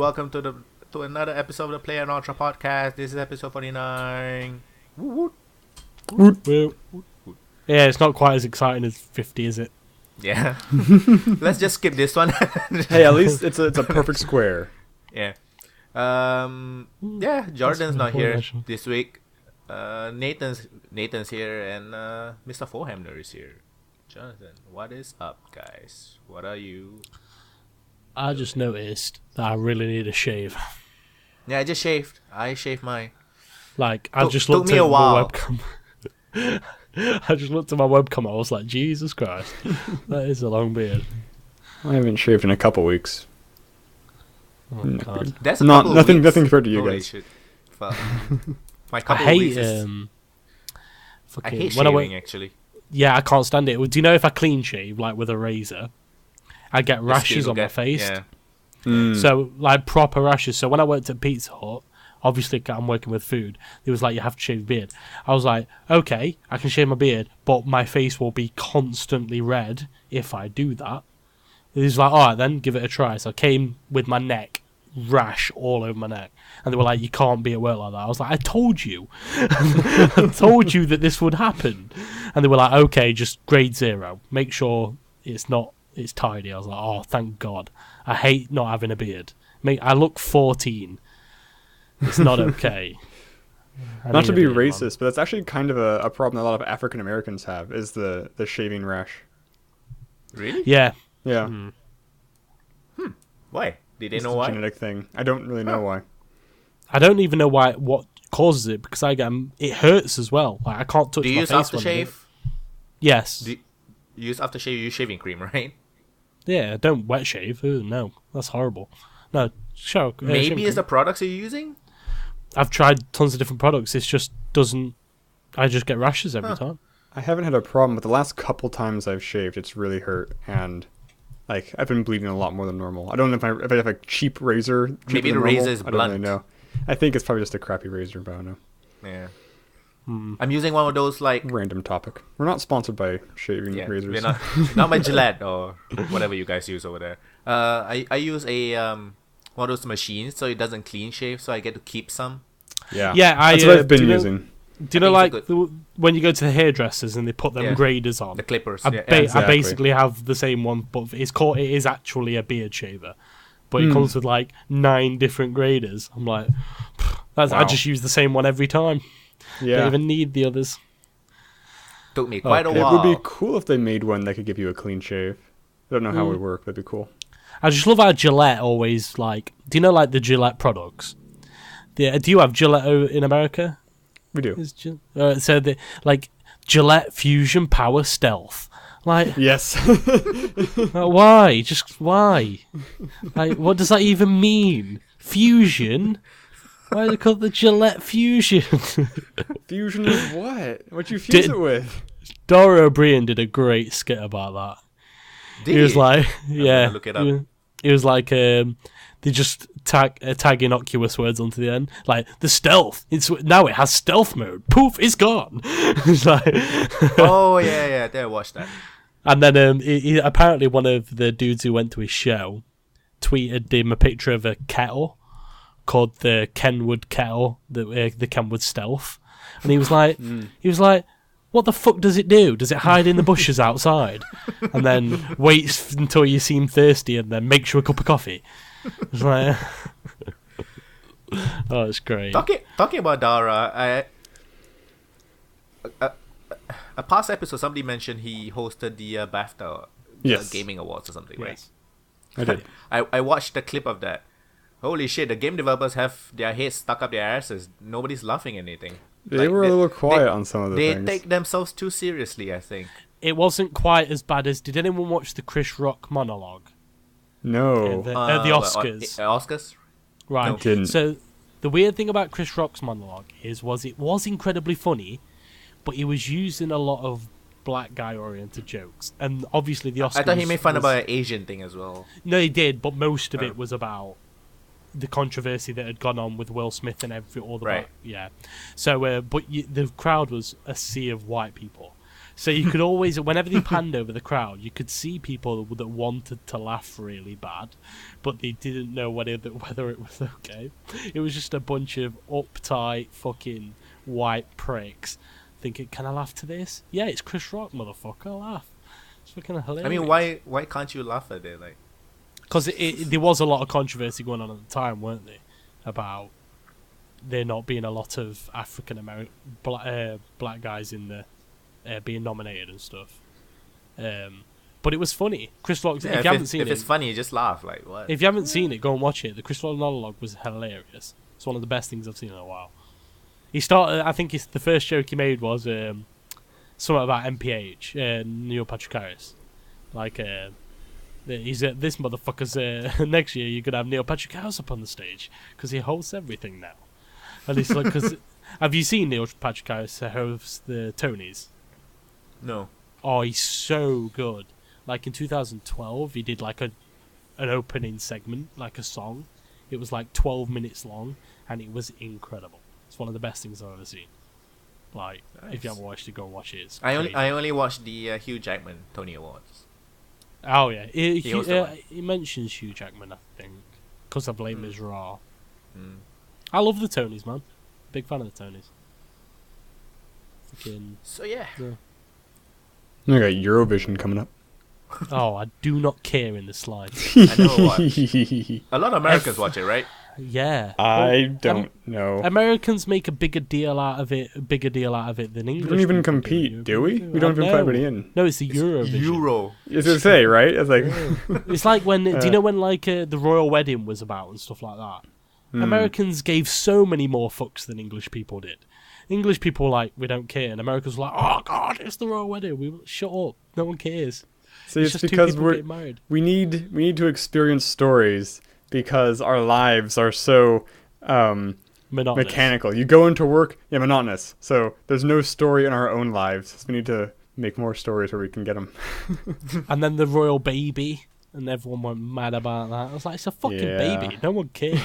welcome to another episode of the playonultra podcast. This is episode 49. Woot woot. Woot. Yeah, it's not quite as exciting as 50, is it? Yeah. Let's just skip this one. Hey, at least it's a perfect square. Yeah. Yeah, Jordan's not here this week. Nathan's here, and Mr. Foehamner is here. Jonathan, what is up, guys? What are you? I just noticed that I really need a shave. Yeah, I just shaved. I shaved mine. Like, I just looked at my webcam. I just looked at my webcam. I was like, Jesus Christ, that is a long beard. I haven't shaved in a couple weeks. Oh God, that's nothing compared to you guys. Shit. My couple I hate weeks is... I hate shaving actually. Yeah, I can't stand it. Do you know if I clean shave like with a razor, I get rashes on my face. Yeah. So like proper rashes. So when I worked at Pizza Hut, obviously I'm working with food. It was like you have to shave your beard. I was like, okay, I can shave my beard, but my face will be constantly red if I do that. He was like, all right, then give it a try. So I came with my neck rash all over my neck, and they were like, you can't be at work like that. I was like, I told you. I told you that this would happen. And they were like, okay, just grade 0, make sure it's tidy. I was like, oh, thank God. I hate not having a beard. I look 14. It's not okay. Not to be racist, but that's actually kind of a problem that a lot of African Americans have, is the shaving rash. Really? Yeah. Yeah. Why? Did they It's know a why? genetic thing. I don't really know why. I don't even know what causes it, because it hurts as well. Like, I can't touch my face. Do you use aftershave? Yes. You use aftershave, you use shaving cream, right? Yeah, don't wet shave. Ooh, no, that's horrible. No, sure. Maybe it's the products you're using? I've tried tons of different products. It just doesn't... I just get rashes every time. I haven't had a problem, but the last couple times I've shaved, it's really hurt, and like I've been bleeding a lot more than normal. I don't know if I have a cheap razor. Maybe the razor is I don't blunt. really know. I think it's probably just a crappy razor, but I don't know. Yeah. I'm using one of those like... Random topic. We're not sponsored by shaving razors. We're not by Gillette or whatever you guys use over there. I use a one of those machines so it doesn't clean shave, so I get to keep some. Yeah, that's what I've been using. Do you know, like, when you go to the hairdressers and they put them graders on? The clippers. I basically have the same one, but it is actually a beard shaver. But it comes with, like, 9 different graders. I'm like, I just use the same one every time. Yeah. Don't even need the others. Took me quite a while. It would be cool if they made one that could give you a clean shave. I don't know how it would work. That'd be cool. I just love how Gillette always, like... Do you know, like, the Gillette products? Do you have Gillette in America? We do. So, like, Gillette Fusion Power Stealth. Like... Yes. Why? Just why? Like, what does that even mean? Fusion? Why is it called the Gillette Fusion? Fusion with what? What'd you fuse it with? Dora O'Brien did a great skit about that. He was like, yeah. Look it up. He was like, they just tag innocuous words onto the end, like the stealth. Now it has stealth mode. Poof, it's gone. It's like, oh yeah, I watched that. And then he apparently one of the dudes who went to his show tweeted him a picture of a kettle called the Kenwood kettle, the Kenwood Stealth, and he was like, what the fuck does it do? Does it hide in the bushes outside, and then waits until you seem thirsty, and then makes you a cup of coffee? It's like, oh, it's great. Talking about Dara, a past episode somebody mentioned he hosted the BAFTA Gaming Awards or something, right? I did. I watched the clip of that. Holy shit, the game developers have their heads stuck up their asses. Nobody's laughing at anything. They were a little quiet on some of the things. They take themselves too seriously, I think. It wasn't quite as bad as... Did anyone watch the Chris Rock monologue? No. At the Oscars. Oscars? Right. No. Didn't. So, the weird thing about Chris Rock's monologue was it was incredibly funny, but he was using a lot of black guy-oriented jokes. And obviously the Oscars... I thought he made fun about an Asian thing as well. No, he did, but most of it was about the controversy that had gone on with Will Smith and all the right. Yeah. So, but the crowd was a sea of white people. So you could always, whenever they panned over the crowd, you could see people that wanted to laugh really bad, but they didn't know whether it was okay. It was just a bunch of uptight fucking white pricks thinking, can I laugh to this? Yeah, it's Chris Rock, motherfucker, laugh. It's fucking hilarious. I mean, why can't you laugh at it? Like, because there was a lot of controversy going on at the time, weren't there, about there not being a lot of African American black guys in the being nominated and stuff. But it was funny. Chris Rock. yeah, if it's funny, just laugh. Like, what? If you haven't seen it, go and watch it. The Chris Rock monologue was hilarious. It's one of the best things I've seen in a while. He started. I think the first joke he made was something about MPH, Neil Patrick Harris. Like, he's this motherfucker's. Next year, you're gonna have Neil Patrick Harris up on the stage because he hosts everything now. And it's like, because have you seen Neil Patrick Harris host the Tonys? No. Oh, he's so good. Like in 2012, he did like an opening segment, like a song. It was like 12 minutes long, and it was incredible. It's one of the best things I've ever seen. Like, nice. If you haven't watched it, go and watch it. It's I crazy. only watched the Hugh Jackman Tony Awards. Oh yeah, He he mentions Hugh Jackman, I think, because of Les Mm. Miserables. Mm. I love the Tonys, man. Big fan of the Tonys. Fucking. So yeah. I got Eurovision coming up. Oh, I do not care in the slightest. I know what. A lot of Americans watch it, right? Yeah. I don't know. Americans make a bigger deal out of it than We English. don't even people compete, do we? We don't even No. put anybody in. No, it's the Eurovision. Euro. It's to say, right? It's like It's like when do you know when like the royal wedding was about and stuff like that? Americans gave so many more fucks than English people did. English people were like, we don't care, and Americans were like, oh god, it's the royal wedding. We shut up, no one cares. See, it's just two because people getting married. we need to experience stories because our lives are so Monotonous. mechanical. You go into work, yeah, monotonous. So there's no story in our own lives. So we need to make more stories where we can get them. And then the royal baby, and everyone went mad about that. I was like, it's a fucking Yeah. baby. No one cares.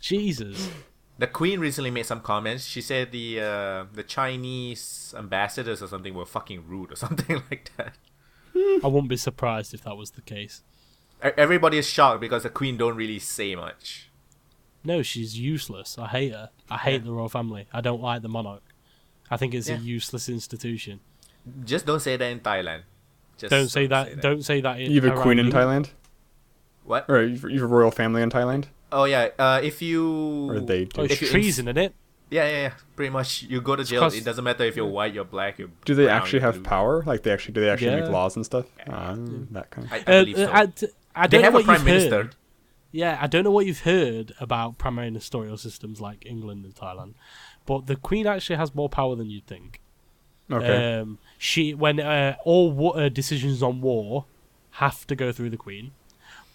Jesus. The Queen recently made some comments. She said the Chinese ambassadors or something were fucking rude or something like that. I wouldn't be surprised if that was the case. Everybody is shocked because the Queen don't really say much. No, she's useless. I hate her. I hate the royal family. I don't like the monarch. I think it's a useless institution. Just don't say that in Thailand. Just Don't say that. Don't say that. You have a queen in you. Thailand? What? Or you have a royal family in Thailand? Oh yeah. If you. Or they do? Oh, it's If you treason, isn't it? Yeah. Pretty much, you go to jail. 'cause- It doesn't matter if you're white, you're black, you're. Do they brown, actually you're have blue. power? Like do they actually Yeah. make laws and stuff? That kind of. I believe so. I They don't have know a what prime you've minister. heard. Yeah, I don't know what you've heard about primary ministerial systems like England and Thailand, but the Queen actually has more power than you'd think. Okay. When all decisions on war have to go through the Queen,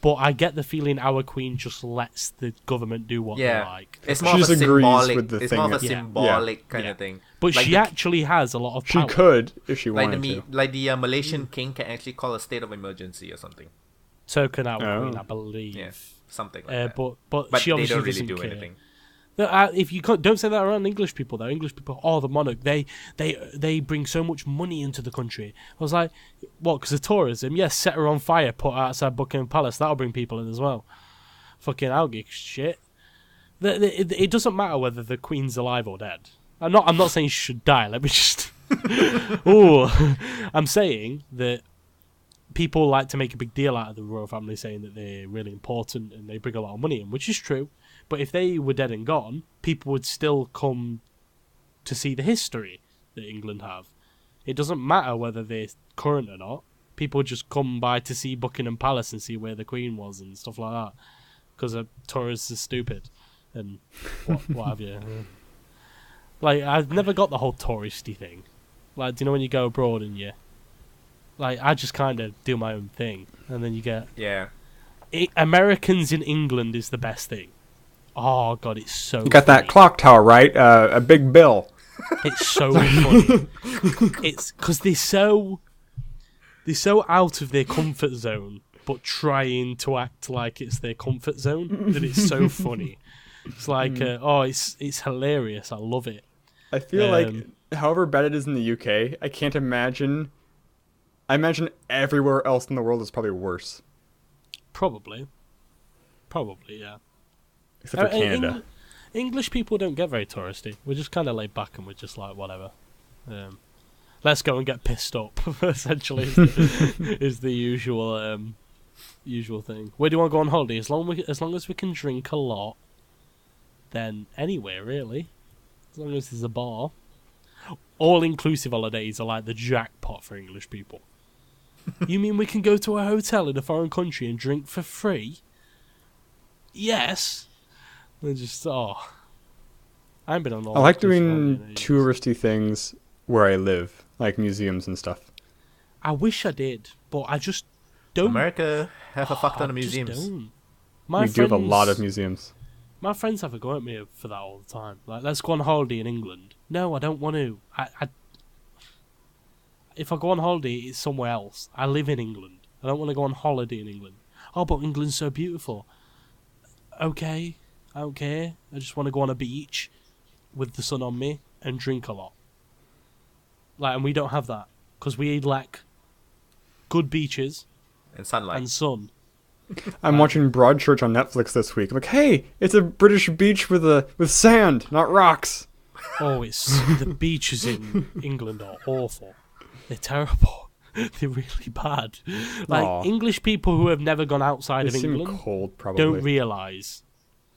but I get the feeling our Queen just lets the government do what they like. It's She more of a just agrees symbolic. with the It's thing more of a that- symbolic kind Yeah. of thing. But Like she the- actually has a lot of She power. could if she Like wanted the to. Malaysian king can actually call a state of emergency or something. So can our Oh. Queen, I believe. Yeah, something like that. But But she they obviously don't really doesn't do care. anything. No, if you don't say that around English people though. English people, the monarch, they bring so much money into the country. I was like, what? Because of tourism? Yes, set her on fire, put her outside Buckingham Palace. That'll bring people in as well. Fucking algae shit. It doesn't matter whether the Queen's alive or dead. I'm not saying she should die. Let me just. I'm saying that people like to make a big deal out of the royal family, saying that they're really important and they bring a lot of money in, which is true. But if they were dead and gone, people would still come to see the history that England have. It doesn't matter whether they're current or not. People just come by to see Buckingham Palace and see where the Queen was and stuff like that. Because tourists are stupid and what have you. Like, I've never got the whole touristy thing. Like, do you know when you go abroad and you... Like, I just kind of do my own thing. And then you get... Yeah. Americans in England is the best thing. Oh, God, it's so You got funny. that clock tower, right? A big bill. It's so funny. It's because they're so out of their comfort zone, but trying to act like it's their comfort zone that it's so funny. It's like, it's hilarious. I love it. I feel like however bad it is in the UK, I can't imagine. I imagine everywhere else in the world is probably worse. Probably, yeah. Except for Canada. English people don't get very touristy. We're just kind of laid back and we're just like, whatever. Let's go and get pissed up, essentially, is the usual thing. Where do you want to go on holiday? As long as we can drink a lot, then anywhere, really. As long as there's a bar. All-inclusive holidays are like the jackpot for English people. You mean we can go to a hotel in a foreign country and drink for free? Yes. They're just, I haven't been on all. I like doing touristy things where I live, like museums and stuff. I wish I did, but I just don't. America have a fuck ton of museums. We do have a lot of museums. My friends have a go at me for that all the time. Like, let's go on holiday in England. No, I don't want to. If I go on holiday, it's somewhere else. I live in England. I don't want to go on holiday in England. Oh, but England's so beautiful. Okay, I don't care. I just want to go on a beach with the sun on me and drink a lot. And we don't have that because we lack good beaches and sunlight and sun. I'm watching Broadchurch on Netflix this week. I'm like, hey, it's a British beach with sand, not rocks. Oh, the beaches in England are awful. They're terrible. They're really bad. English people who have never gone outside of England cold, probably. Don't realise.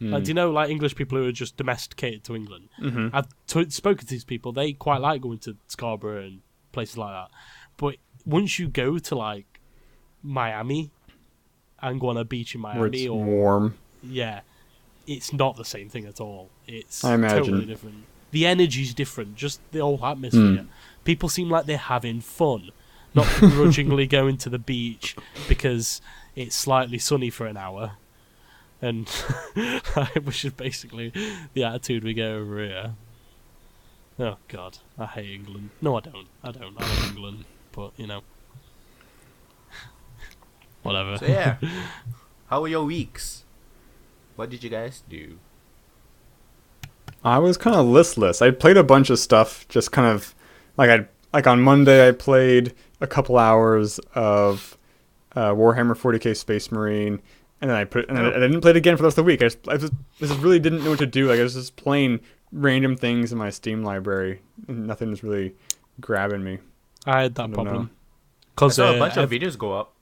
Do you know, English people who are just domesticated to England? Mm-hmm. I've spoken to these people. They quite like going to Scarborough and places like that. But once you go to, Miami and go on a beach in Miami... Where it's warm. Yeah. It's not the same thing at all. It's I imagine. Totally different. The energy's different. Just the whole atmosphere. People seem like they're having fun. Not grudgingly going to the beach because it's slightly sunny for an hour. And which is basically the attitude we get over here. Oh, God. I hate England. No, I don't. I love England. But, whatever. So, yeah. How were your weeks? What did you guys do? I was kind of listless. I played a bunch of stuff, just kind of... on Monday, I played a couple hours of Warhammer 40k Space Marine, and then I didn't play it again for the rest of the week. I just really didn't know what to do. I was just playing random things in my Steam library, and nothing was really grabbing me. I had that problem. I saw a bunch of videos go up.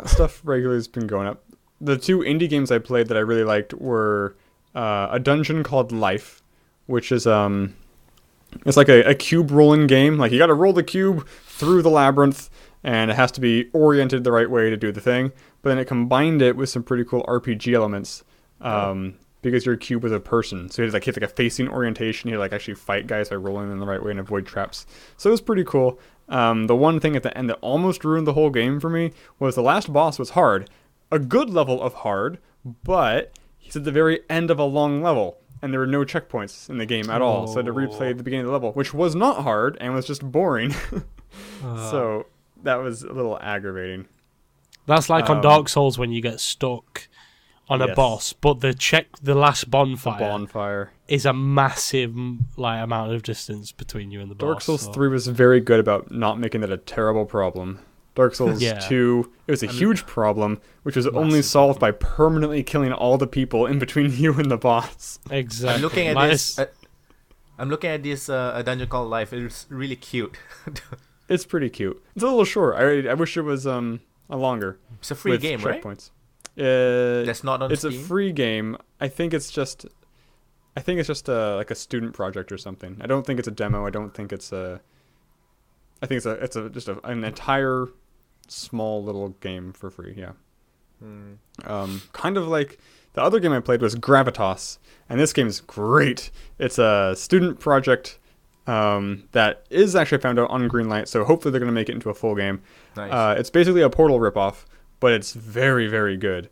Stuff regularly has been going up. The two indie games I played that I really liked were a dungeon called Life, which is it's like a cube rolling game. You got to roll the cube through the labyrinth, and it has to be oriented the right way to do the thing. But then it combined it with some pretty cool RPG elements, because your cube was a person. So you had a facing orientation. You had actually fight guys by rolling them the right way and avoid traps. So it was pretty cool. The one thing at the end that almost ruined the whole game for me was the last boss was hard. A good level of hard, but he's at the very end of a long level. And there were no checkpoints in the game at all. So I had to replay the beginning of the level, which was not hard and was just boring. So that was a little aggravating. That's like on Dark Souls when you get stuck on a boss, but the last bonfire is a massive amount of distance between you and the boss. Dark Souls 3 was very good about not making that a terrible problem. Dark Souls 2, it was a huge problem, which was only solved by permanently killing all the people in between you and the boss. Exactly. I'm looking at this a dungeon called Life. It's really cute. It's pretty cute. It's a little short. I wish it was a longer. It's a free game, checkpoints. Right? That's not on It's Steam? a free game. I think it's just a student project or something. I don't think it's a demo. I don't think it's a. I think it's an entire small little game for free. Yeah. Kind of like the other game I played was Gravitas, and this game is great. It's a student project that is actually found out on Greenlight, so hopefully they're going to make it into a full game. Nice. It's basically a Portal ripoff, but it's very, very good.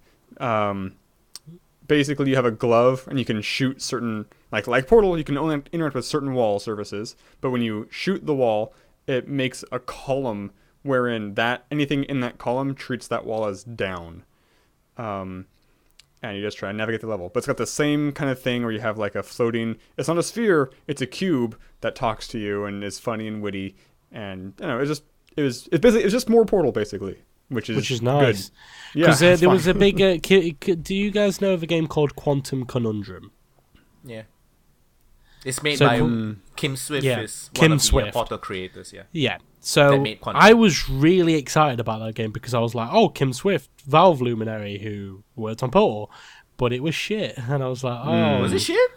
Basically, you have a glove, and you can shoot certain... Like Portal, you can only interact with certain wall surfaces, but when you shoot the wall, it makes a column wherein anything in that column treats that wall as down. and you just try to navigate the level. But it's got the same kind of thing where you have like a floating. It's not a sphere; it's a cube that talks to you and is funny and witty. And I don't know, it's just more Portal basically, which is nice. Good. Because Yeah, there was a big. Do you guys know of a game called Quantum Conundrum? Yeah. It's made by Kim Swift, is one of the Portal creators. Yeah. Yeah. So I was really excited about that game because I was like, "Oh, Kim Swift, Valve luminary who worked on Portal," but it was shit, and I was like, "Oh, was it shit?"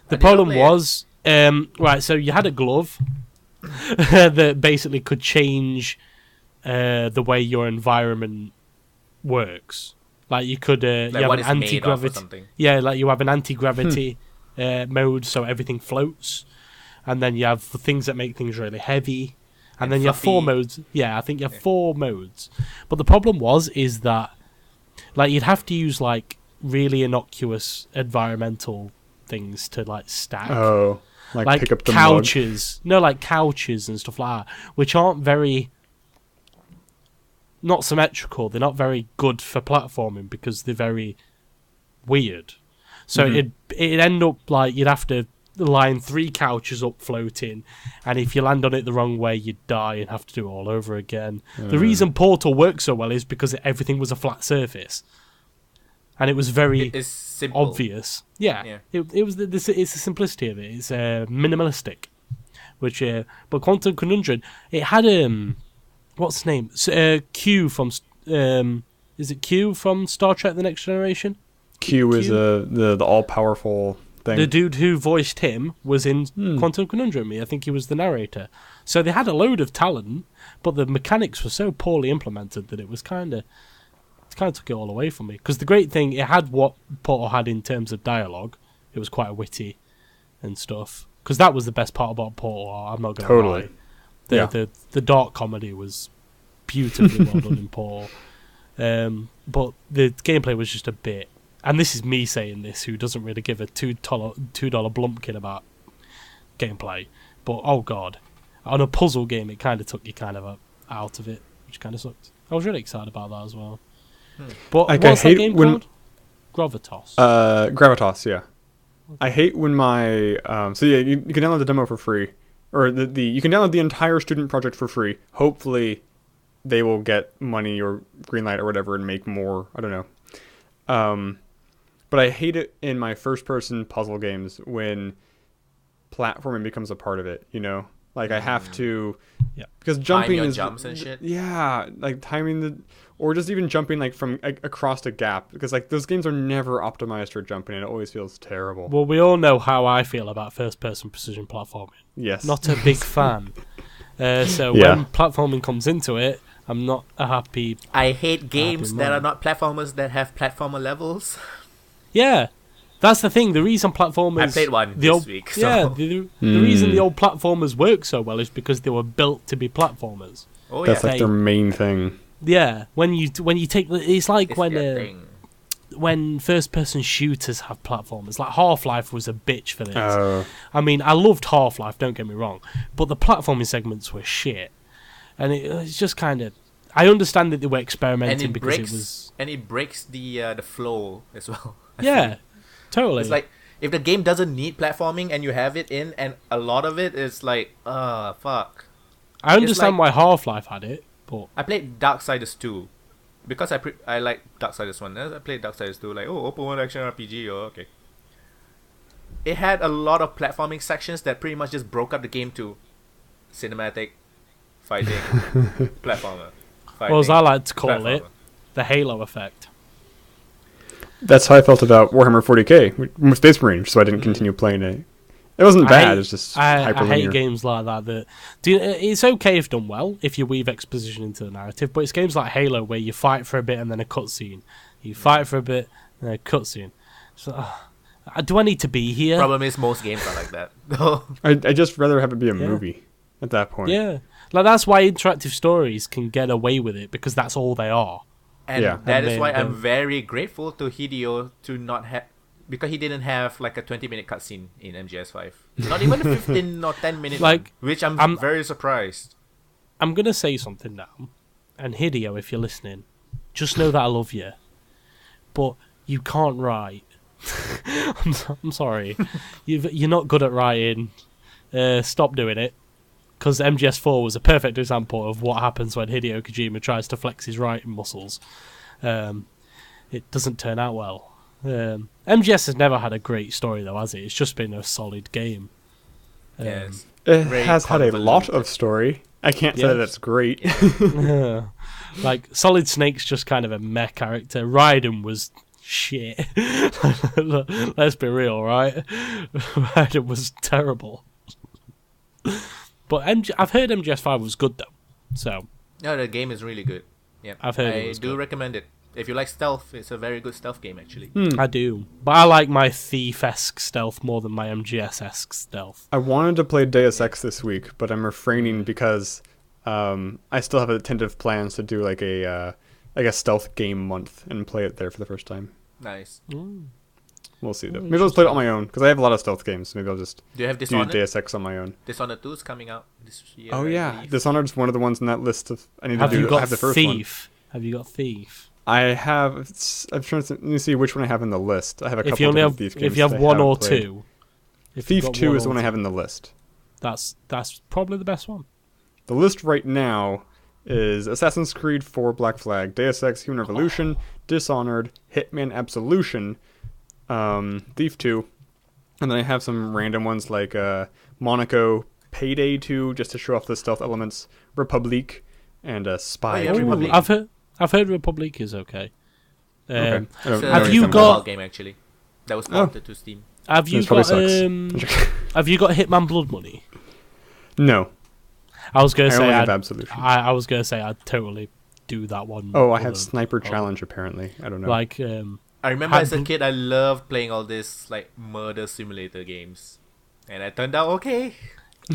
The problem was, right. So you had a glove that basically could change the way your environment works. Like you could, you have an anti-gravity. Yeah, like you have an anti-gravity mode, so everything floats, and then you have things that make things really heavy. And then you have 4 modes. Yeah, I think you have 4 modes. But the problem is that like you'd have to use like really innocuous environmental things to like stack. Oh, like pick up the couches. Mug. No, like couches and stuff like that, which aren't very not symmetrical. They're not very good for platforming because they're very weird. So it'd end up like you'd have to line 3 couches up floating, and if you land on it the wrong way you'd die and have to do it all over again. The reason Portal works so well is because everything was a flat surface and it was very obvious. It was it's the simplicity of it. It's minimalistic, which but Quantum Conundrum, it had what's his name, Q from is it Q from Star Trek The Next Generation? Q is the all-powerful thing. The dude who voiced him was in Quantum Conundrum. I think he was the narrator. So they had a load of talent, but the mechanics were so poorly implemented that it kind of took it all away from me. Because the great thing, it had what Portal had in terms of dialogue. It was quite witty and stuff. Because that was the best part about Portal. I'm not going to lie. The dark comedy was beautifully well done in Portal. But the gameplay was just a bit. And this is me saying this, who doesn't really give a $2 blumpkin about gameplay. But, oh god. On a puzzle game, it kind of took you kind of out of it, which kind of sucked. I was really excited about that as well. But what's that game called? Gravitas. Gravitas, yeah. I hate when my... so yeah, you can download the demo for free. Or you can download the entire student project for free. Hopefully, they will get money or greenlight or whatever and make more. I don't know. But I hate it in my first-person puzzle games when platforming becomes a part of it, you know? Like, I have to... Yeah. Because jumping Time is... jumps and shit? Yeah, like, timing the... Or just even jumping, like, from across a gap. Because, like, those games are never optimized for jumping, and it always feels terrible. Well, we all know how I feel about first-person precision platforming. Yes. Not a big fan. So when platforming comes into it, I'm not a happy... I hate games that are not platformers that have platformer levels. Yeah, that's the thing. The reason platformers... I played one this week. So. Yeah, the reason the old platformers work so well is because they were built to be platformers. Oh, That's like their main thing. Yeah, when you take... It's like when first-person shooters have platformers. Like, Half-Life was a bitch for this. I mean, I loved Half-Life, don't get me wrong, but the platforming segments were shit. And it's just kind of... I understand that they were experimenting because it was... And it breaks the flow as well. Yeah, totally. It's like, if the game doesn't need platforming and you have it in, and a lot of it is like, fuck. I understand why Half-Life had it, but... I played Darksiders 2. Because I like Darksiders 1. I played Darksiders 2, like, open world action RPG, okay. It had a lot of platforming sections that pretty much just broke up the game to cinematic, fighting, platformer. Well, as I like to call it, the Halo effect. That's how I felt about Warhammer 40k, Space Marine, so I didn't continue playing it. It wasn't bad, it's just hyperlinear. I hate games like that. It's okay if done well, if you weave exposition into the narrative, but it's games like Halo where you fight for a bit and then a cutscene. You fight for a bit and then a cutscene. So, do I need to be here? Problem is most games are like that. I just rather have it be a movie at that point. Yeah. Like, that's why interactive stories can get away with it, because that's all they are. And that is why I'm very grateful to Hideo to not have... Because he didn't have like a 20-minute cutscene in MGS5. Not even a 15 or 10-minute like, one, which I'm very surprised. I'm going to say something now. And Hideo, if you're listening, just know that I love you. But You can't write. I'm sorry. You're not good at writing. Stop doing it. Because MGS4 was a perfect example of what happens when Hideo Kojima tries to flex his writing muscles. It doesn't turn out well. MGS has never had a great story, though, has it? It's just been a solid game. Yes. It has had a lot of story. I can't say that it's great. Like, Solid Snake's just kind of a meh character. Raiden was shit. Let's be real, right? Raiden was terrible. But I've heard MGS5 was good, though. So. No, the game is really good. Yeah, I've heard I do recommend it. If you like stealth, it's a very good stealth game, actually. I do. But I like my Thief-esque stealth more than my MGS-esque stealth. I wanted to play Deus Ex this week, but I'm refraining because I still have tentative plans to do like a stealth game month and play it there for the first time. Nice. We'll see, though. Maybe I'll just play it on my own, because I have a lot of stealth games. Maybe I'll just do you have do Dishonored? Deus Ex on my own. Dishonored 2 is coming out this year. Oh, I yeah. believe. Dishonored's one of the ones in that list of... I need to Have do you got I have the first Thief? Have you got Thief? I have... I'm trying to... Let me see which one I have in the list. I have a couple If you only of have, Thief games if you have that I one haven't or played. two, Thief 2 is the one I have in the list. That's probably the best one. The list right now is Assassin's Creed 4 Black Flag, Deus Ex Human Revolution, Dishonored, Hitman Absolution, Thief 2, and then I have some random ones like Monaco, Payday 2, just to show off the stealth elements, Republique, and Spy. Oh, yeah, Republic. I've heard Republic is okay. Okay. Have you it's a got- mobile game actually that was ported to Steam? Have you This probably got sucks. have you got Hitman Blood Money? No, I was gonna I say only have I'd, Absolution. I was gonna say I'd totally do that one. Oh, I have other- Sniper Challenge apparently. I don't know. Like I remember as a Had- kid, I loved playing all this like murder simulator games, and it turned out okay.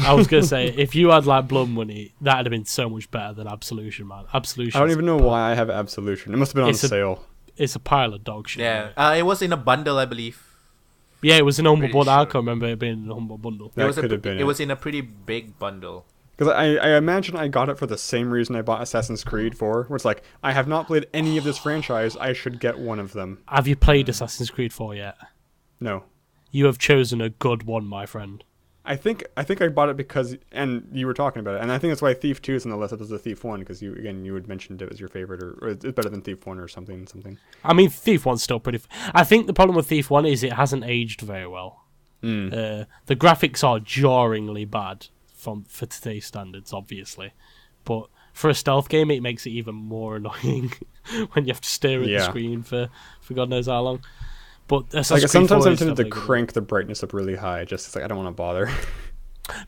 I was gonna say if you had like Blood Money, that'd have been so much better than Absolution, man. Absolution. I don't even know why I have Absolution. It must have been on It's a- sale. It's a pile of dog shit. Yeah, it was in a bundle, I believe. Yeah, it was an humble Pretty bundle. I sure. can't remember it being an humble bundle. That it was could have been It was in a pretty big bundle. Because I imagine I got it for the same reason I bought Assassin's Creed 4, where it's like, I have not played any of this franchise, I should get one of them. Have you played Assassin's Creed 4 yet? No. You have chosen a good one, my friend. I think I bought it because, and you were talking about it, and I think that's why Thief 2 is on the list as opposed to Thief 1, because you had mentioned it was your favorite, or it's better than Thief 1 or something. I mean, Thief 1's still pretty... I think the problem with Thief 1 is it hasn't aged very well. The graphics are jarringly bad for today's standards, obviously. But for a stealth game, it makes it even more annoying when you have to stare at the screen for God knows how long. But Like, sometimes I'm tempted to definitely good. crank the brightness up really high, just it's like, I don't want to bother.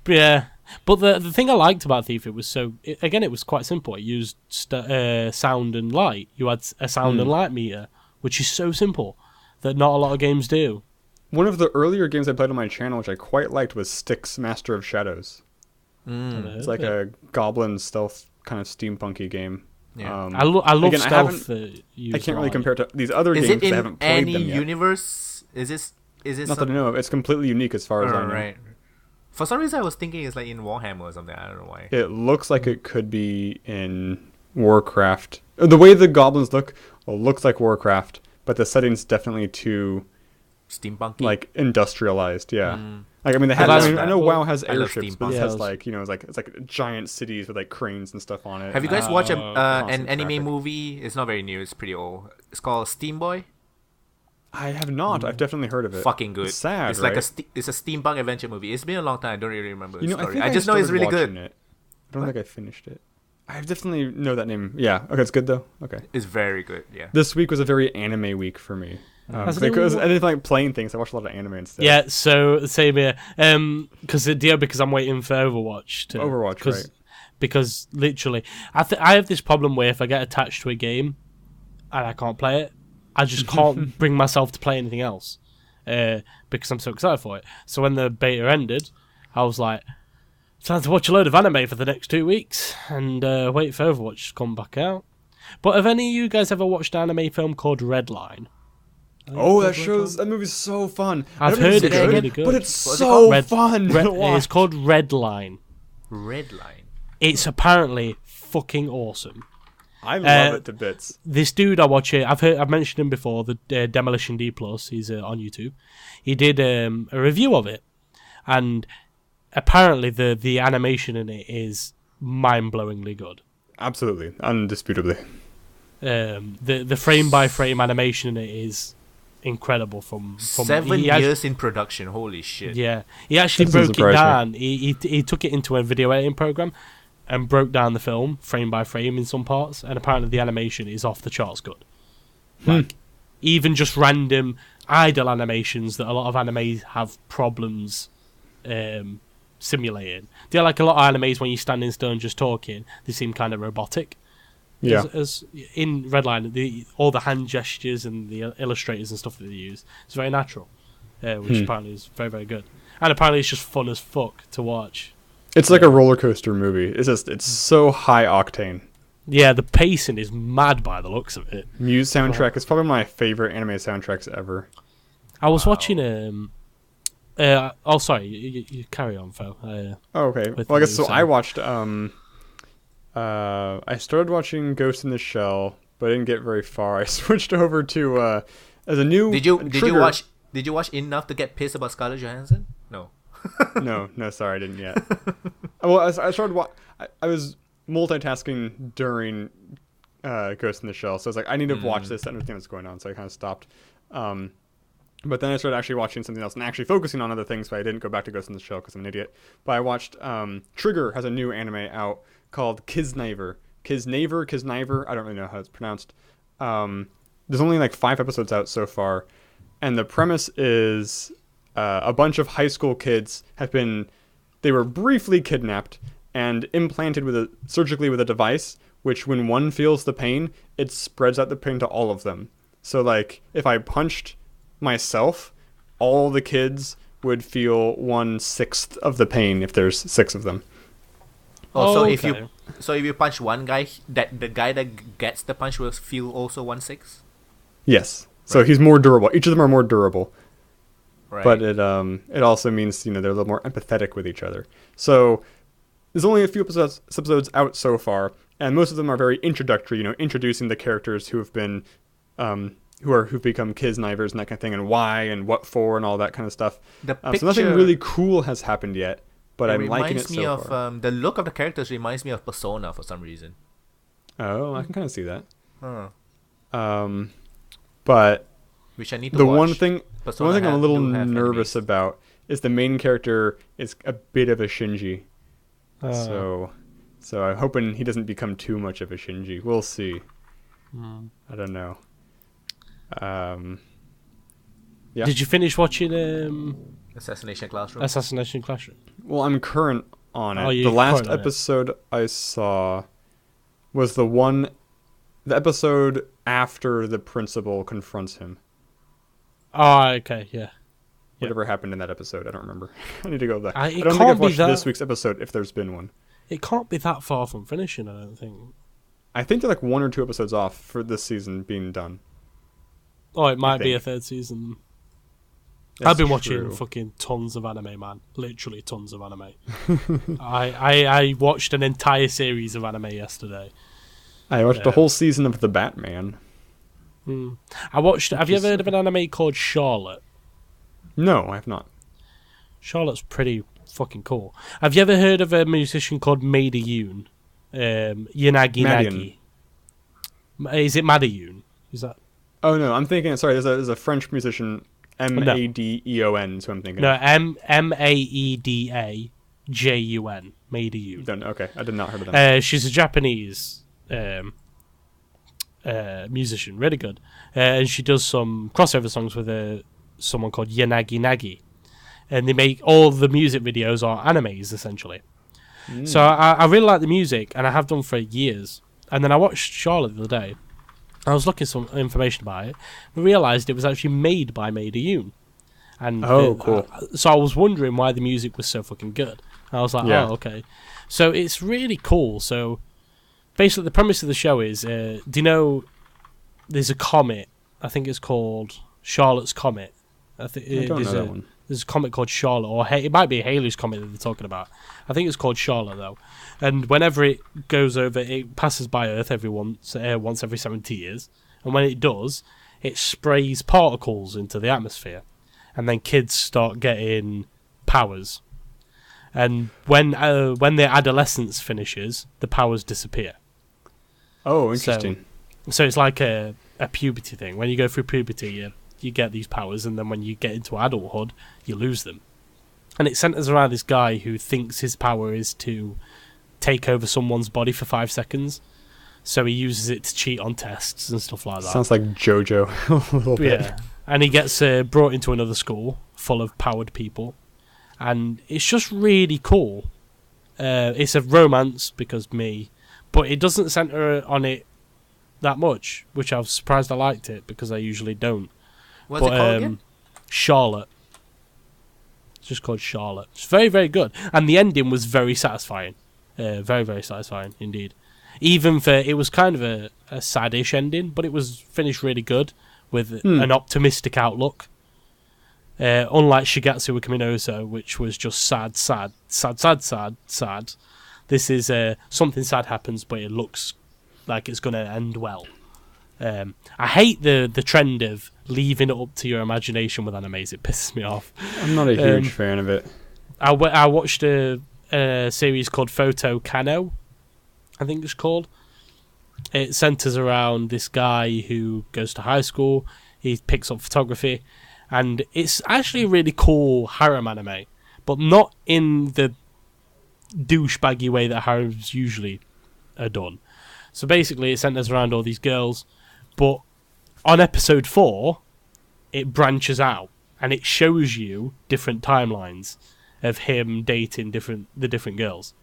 But yeah, but the thing I liked about Thief, it was quite simple. It used sound and light. You had a sound and light meter, which is so simple that not a lot of games do. One of the earlier games I played on my channel, which I quite liked, was Styx Master of Shadows. It's like a goblin stealth kind of steampunky game. Yeah. I love again, stealth. I can't really compare it to these other Is games it because I haven't in played any them yet. universe? Is this Not that I know of. It's completely unique as far as I know. right. For some reason, I was thinking it's like in Warhammer or something. I don't know why. It looks like it could be in Warcraft. The way the goblins looks like Warcraft, but the setting's definitely too Steampunky. like industrialized. Yeah. Like, I mean, they have. I love I know that. WoW has I love airships, but steampunk. it Yeah, has it was- like it's like giant cities with like cranes and stuff on it. Have you guys watched an constant anime traffic. movie? It's not very new. It's pretty old. It's called Steam Boy. I have not. I've definitely heard of it. Fucking good. It's sad, It's right? like it's a steampunk adventure movie. It's been a long time. I don't really remember the I story. think I just know it's started really watching good. It. I don't think I finished it. I definitely know that name. Yeah. Okay, it's good though. Okay. It's very good. Yeah. This week was a very anime week for me. Hasn't Because anyone I didn't like playing things. I watched a lot of anime instead. Yeah, so same here. Because I'm waiting for Overwatch to Overwatch, right? Because literally, I have this problem where if I get attached to a game and I can't play it, I just can't bring myself to play anything else because I'm so excited for it. So when the beta ended, I was like, time to watch a load of anime for the next 2 weeks and wait for Overwatch to come back out. But have any of you guys ever watched an anime film called Redline? Oh, that movie's so fun. I I've don't think heard it's really good. but it's What's it so called? fun. to watch. It's called Redline. Red Line. It's apparently fucking awesome. I love it to bits. This dude I watch it. I've mentioned him before. The Demolition D Plus. He's on YouTube. He did a review of it, and apparently the animation in it is mind-blowingly good. Absolutely, undisputably. The frame by frame animation in it is incredible. From 7 years in production, holy shit! Yeah, he actually broke it down. He took it into a video editing program and broke down the film frame by frame in some parts, and apparently the animation is off the charts good. Like even just random idle animations that a lot of animes have problems simulating. They're like a lot of animes when you stand in still and just talking, they seem kind of robotic. Yeah. As in Redline, all the hand gestures and the illustrators and stuff that they use, it's very natural, which apparently is very, very good. And apparently it's just fun as fuck to watch. It's like a roller coaster movie. It's so high octane. Yeah, the pacing is mad by the looks of it. Muse soundtrack is probably my favorite anime soundtracks ever. I was watching sorry, you carry on, Fo. Okay. Well, I guess so. I watched I started watching Ghost in the Shell, but I didn't get very far. I switched over to as a new Did you watch enough to get pissed about Scarlett Johansson? No. No, sorry, I didn't yet. Well, I started I was multitasking during Ghost in the Shell, so I was like, I need to watch this to understand what's going on, so I kind of stopped. But then I started actually watching something else and actually focusing on other things, but I didn't go back to Ghost in the Shell because I'm an idiot. But I watched Trigger has a new anime out called Kisnaver. Kisnaver, I don't really know how it's pronounced. There's only like 5 episodes out so far, and the premise is a bunch of high school kids they were briefly kidnapped and implanted surgically with a device, which when one feels the pain, it spreads out the pain to all of them. So like, if I punched myself, all the kids would feel 1/6 of the pain if there's 6 of them. So okay. if you punch one guy, the guy that gets the punch will feel also 1/6? Yes. So he's more durable. Each of them are more durable. Right. But it also means, they're a little more empathetic with each other. So there's only a few episodes out so far, and most of them are very introductory, introducing the characters who have been who've become Kisnivers and that kind of thing, and why and what for and all that kind of stuff. So nothing really cool has happened yet, but I'm liking it so far. The look of the characters reminds me of Persona for some reason. Oh, I can kind of see that. Huh. But which I need to watch. The one thing I'm a little nervous about is the main character is a bit of a Shinji. So I'm hoping he doesn't become too much of a Shinji. We'll see. I don't know. Yeah. Did you finish watching Assassination Classroom? Assassination Classroom? Well, I'm current on it. Oh, the last episode I saw was the episode after the principal confronts him. Oh, okay, yeah. Whatever happened in that episode, I don't remember. I need to go back. I don't think I've watched this week's episode, if there's been one. It can't be that far from finishing, I don't think. I think they're like 1 or 2 episodes off for this season being done. Oh, it might be a 3rd season. I've been watching fucking tons of anime, man. Literally tons of anime. I watched an entire series of anime yesterday. I watched the whole season of The Batman. Have you ever heard of an anime called Charlotte? No, I have not. Charlotte's pretty fucking cool. Have you ever heard of a musician called Maida Yoon? Yanagi Nagi. Is it Madayoon? Is that? Oh no, I'm thinking. Sorry, there's a French musician, Madeon. So I'm thinking. No, MaedaJun. Madayoon. Okay, I did not heard of that. She's a Japanese musician, really good, and she does some crossover songs with someone called Yanagi Nagi, and they make all the music videos are animes essentially. So I really like the music, and I have done for years. And then I watched Charlotte the other day. I was looking some information about it, and realised it was actually made by Maida Yoon. And cool. So I was wondering why the music was so fucking good. And I was like, oh, okay. So it's really cool. So basically, the premise of the show is, do you know, there's a comet. I think it's called Charlotte's Comet. I don't know that one. There's a comic called Charlotte, or it might be a Haley's comic that they're talking about. I think it's called Charlotte though, and whenever it goes over, it passes by Earth once every 70 years, and when it does, it sprays particles into the atmosphere, and then kids start getting powers. And when their adolescence finishes, the powers disappear. Oh, interesting. So it's like a puberty thing. When you go through puberty, you get these powers, and then when you get into adulthood, you lose them. And it centers around this guy who thinks his power is to take over someone's body for 5 seconds. So he uses it to cheat on tests and stuff like that. Sounds like JoJo a little bit. Yeah, and he gets brought into another school full of powered people, and it's just really cool. It's a romance because me, but it doesn't center on it that much, which I was surprised I liked it because I usually don't. What's it called again? Charlotte. It's just called Charlotte. It's very, very good, and the ending was very satisfying. Very, very satisfying indeed. Even for it was kind of a sad-ish ending, but it was finished really good with an optimistic outlook. Unlike Shigatsu wa Kaminoso, which was just sad. This is something sad happens, but it looks like it's going to end well. I hate the trend of leaving it up to your imagination with animes. It pisses me off. I'm not a huge fan of it. I watched a series called Photo Kano, I think it's called. It centers around this guy who goes to high school. He picks up photography, and it's actually a really cool harem anime, but not in the douchebaggy way that harems usually are done. So basically, it centers around all these girls, but on episode 4, it branches out and it shows you different timelines of him dating the different girls,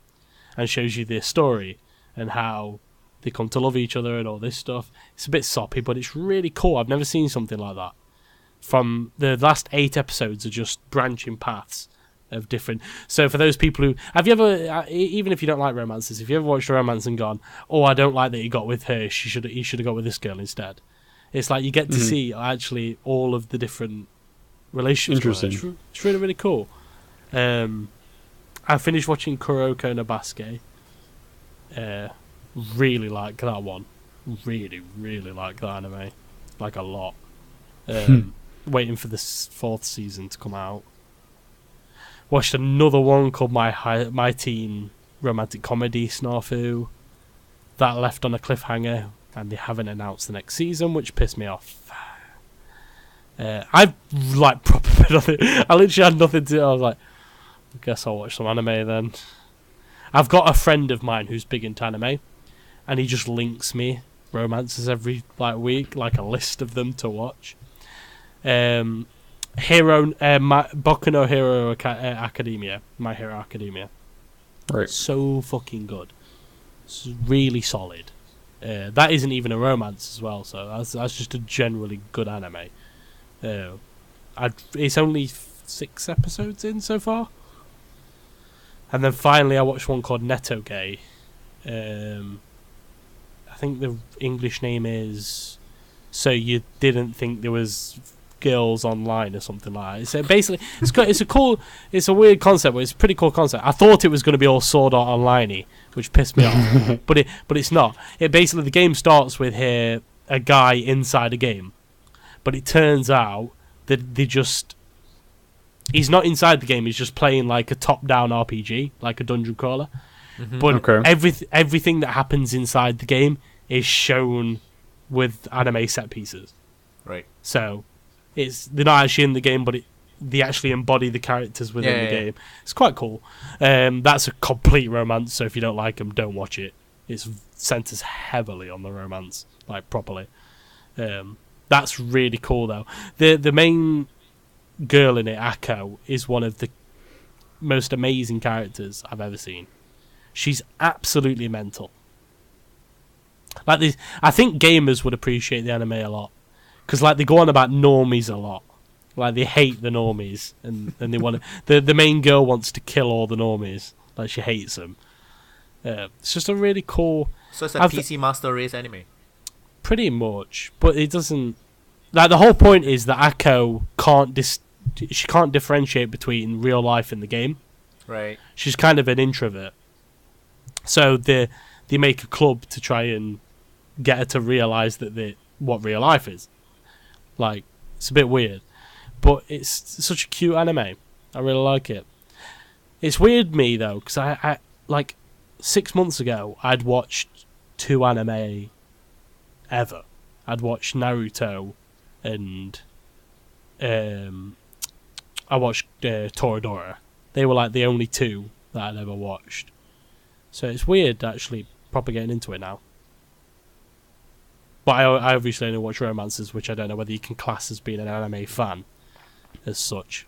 and shows you their story and how they come to love each other and all this stuff. It's a bit soppy, but it's really cool. I've never seen something like that. From the last 8 episodes are just branching paths of different. So for those people who have you ever, even if you don't like romances, if you ever watched a romance and gone, oh, I don't like that he got with her, he should have got with this girl instead. It's like you get to see actually all of the different relationships. Interesting. It's really, really cool. I finished watching Kuroko no Basuke. Really like that one. Really, really like that anime. Like a lot. Waiting for the 4th season to come out. Watched another one called My Teen Romantic Comedy Snafu. That left on a cliffhanger, and they haven't announced the next season, which pissed me off. I've like proper been on it. I literally had nothing to do. I was like, I guess I'll watch some anime then. I've got a friend of mine who's big into anime, and he just links me romances every week, like a list of them to watch. Boku no Hero Academia, My Hero Academia. Right. So fucking good. It's really solid. That isn't even a romance as well, so that's just a generally good anime. It's only 6 episodes in so far. And then finally I watched one called Netoge. I think the English name is So You Didn't Think There Was Girls Online or something like that. So basically it's a weird concept, but it's a pretty cool concept. I thought it was going to be all Sword Art Online-y, which pissed me off. But it's not. It basically, the game starts with a guy inside a game. But it turns out that he's not inside the game, he's just playing like a top-down RPG, like a dungeon crawler. But everything that happens inside the game is shown with anime set pieces. Right. So they're not actually in the game, but they actually embody the characters within the game. It's quite cool. That's a complete romance, so if you don't like them, don't watch it. It centers heavily on the romance, like properly. That's really cool, though. The main girl in it, Akko, is one of the most amazing characters I've ever seen. She's absolutely mental. Like this, I think gamers would appreciate the anime a lot, because like they go on about normies a lot. Like they hate the normies, and they want to. The main girl wants to kill all the normies. Like she hates them. It's just a really cool. So it's a PC Master Race anime. Pretty much, but it doesn't. Like the whole point is that Akko can't she can't differentiate between real life and the game. Right. She's kind of an introvert. So they make a club to try and get her to realise what real life is. Like, it's a bit weird. But it's such a cute anime. I really like it. It's weird me, though, because I like 6 months ago, I'd watched 2 anime ever. I'd watched Naruto and I watched Toradora. They were like the only 2 that I'd ever watched. So it's weird actually proper getting into it now. But I obviously only watch romances, which I don't know whether you can class as being an anime fan as such.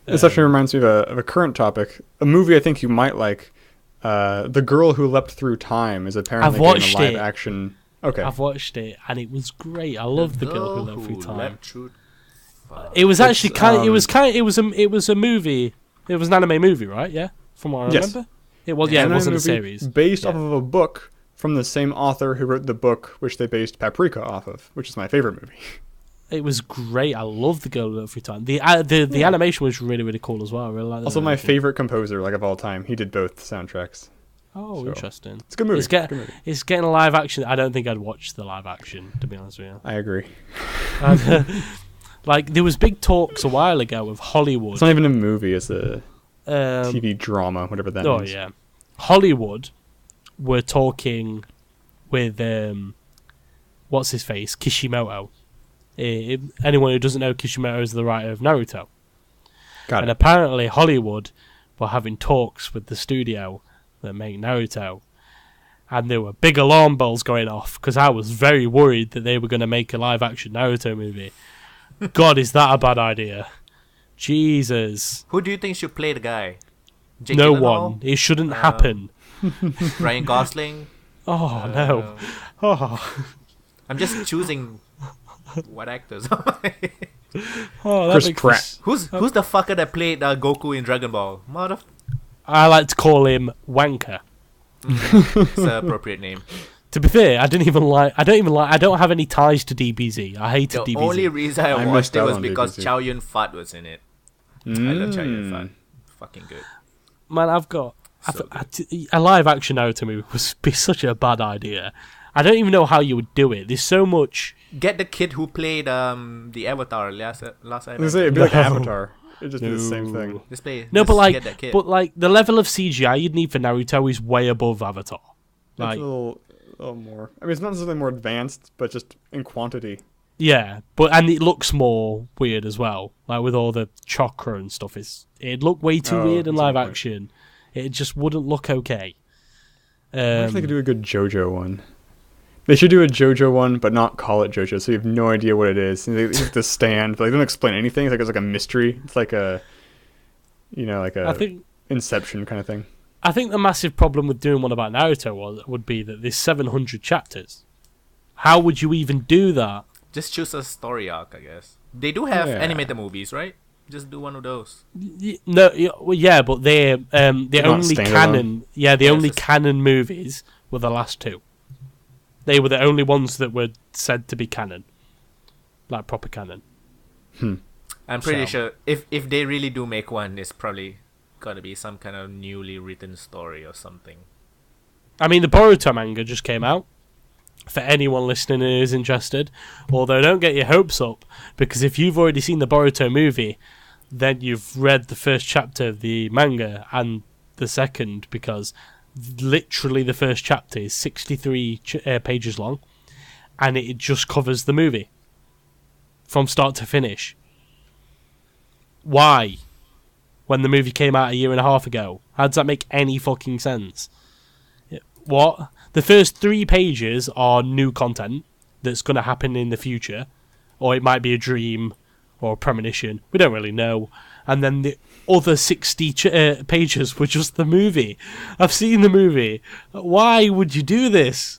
This actually reminds me of a current topic. A movie I think you might like. The Girl Who Leapt Through Time is apparently getting a live action. Okay. I've watched it and it was great. I love The Girl Who Leapt Through Time. Leapt through... It was actually it was a movie. It was an anime movie, right? Yeah, from what I remember. It was. Yeah, it wasn't a series. Based off of a book from the same author who wrote the book which they based Paprika off of, which is my favorite movie. It was great. I love The Girl Who Leapt Through Time. The animation was really, really cool as well. I really like that. Also, my favorite composer of all time. He did both soundtracks. Oh, so, interesting. It's a good movie. It's getting a live action. I don't think I'd watch the live action, to be honest with you. I agree. Like, there was big talks a while ago of Hollywood. It's not even a movie. It's a TV drama, whatever that means. Oh, yeah. Hollywood were talking with, what's his face? Kishimoto. Anyone who doesn't know, Kishimoto is the writer of Naruto. Got it. And apparently Hollywood were having talks with the studio that make Naruto. And there were big alarm bells going off because I was very worried that they were going to make a live-action Naruto movie. God, is that a bad idea? Jesus. Who do you think should play the guy? Jake No Gyllenhaal? one. It shouldn't happen. Ryan Gosling? Oh, no. Oh. I'm just choosing what actors. Oh, Chris Pratt. Who's the fucker that played Goku in Dragon Ball? I like to call him Wanker. It's an appropriate name. To be fair, I don't have any ties to DBZ. I hated DBZ. The only reason I watched missed it out was on because DBZ. Chow Yun Fat was in it. I love Chow Yun Fat. Fucking good. Man, a live action Naruto movie would be such a bad idea. I don't even know how you would do it. There's so much. Get the kid who played the Avatar last I was Avatar. gonna say, it'd be like Avatar. It'd just be the same thing. Just play. No, just get that kid. but the level of CGI you'd need for Naruto is way above Avatar. That's a little more. I mean, it's not necessarily more advanced, but just in quantity. Yeah, and it looks more weird as well. Like with all the chakra and stuff, it'd look way too weird in live action. It just wouldn't look okay. I wonder if they could do a good JoJo one. They should do a JoJo one, but not call it JoJo, so you have no idea what it is. And they have to stand, but they don't explain anything. It's like a mystery. It's like a Inception kind of thing. I think the massive problem with doing one about Naruto would be that there's 700 chapters. How would you even do that? Just choose a story arc, I guess. They do have animated movies, right? Just do one of those. Yeah, but they're the only canon. Yeah, the only just canon movies were the last 2. They were the only ones that were said to be canon, like proper canon. I'm pretty sure if they really do make one, it's probably gotta be some kind of newly written story or something. I mean, the Boruto manga just came out. For anyone listening who is interested, although don't get your hopes up, because if you've already seen the Boruto movie, then you've read the first chapter of the manga and the second, because literally the first chapter is 63 pages long, and it just covers the movie from start to finish. Why? When the movie came out a year and a half ago, how does that make any fucking sense? What? The first 3 pages are new content that's going to happen in the future, or it might be a dream or a premonition. We don't really know. And then the other 60 pages were just the movie. I've seen the movie. Why would you do this?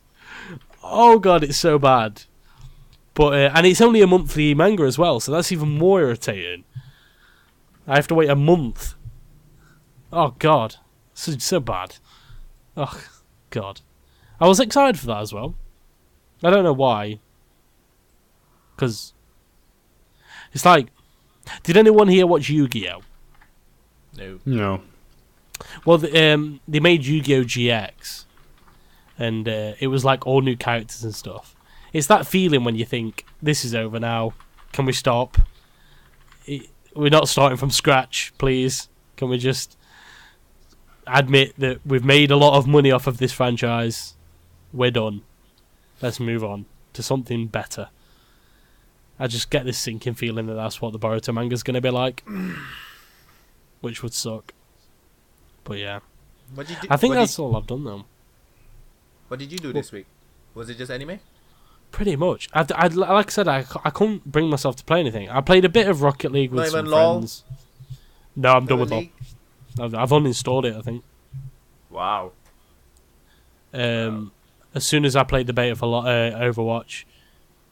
Oh god, it's so bad. But and it's only a monthly manga as well, so that's even more irritating. I have to wait a month. Oh god, so bad. Oh god. I was excited for that as well. I don't know why. Because it's like, Did anyone here watch Yu-Gi-Oh? No. No. Well, they made Yu-Gi-Oh GX, and it was like all new characters and stuff. It's that feeling when you think, this is over now, can we stop? We're not starting from scratch, please. Can we just admit that we've made a lot of money off of this franchise? We're done. Let's move on to something better. I just get this sinking feeling that that's what the Boruto manga's going to be like, which would suck. But yeah, I think that's all I've done though. What did you do this week? Was it just anime? Pretty much. Like I said, I couldn't bring myself to play anything. I played a bit of Rocket League with some friends. No, I'm done with LoL. I've uninstalled it, I think. Wow. As soon as I played the beta for Overwatch,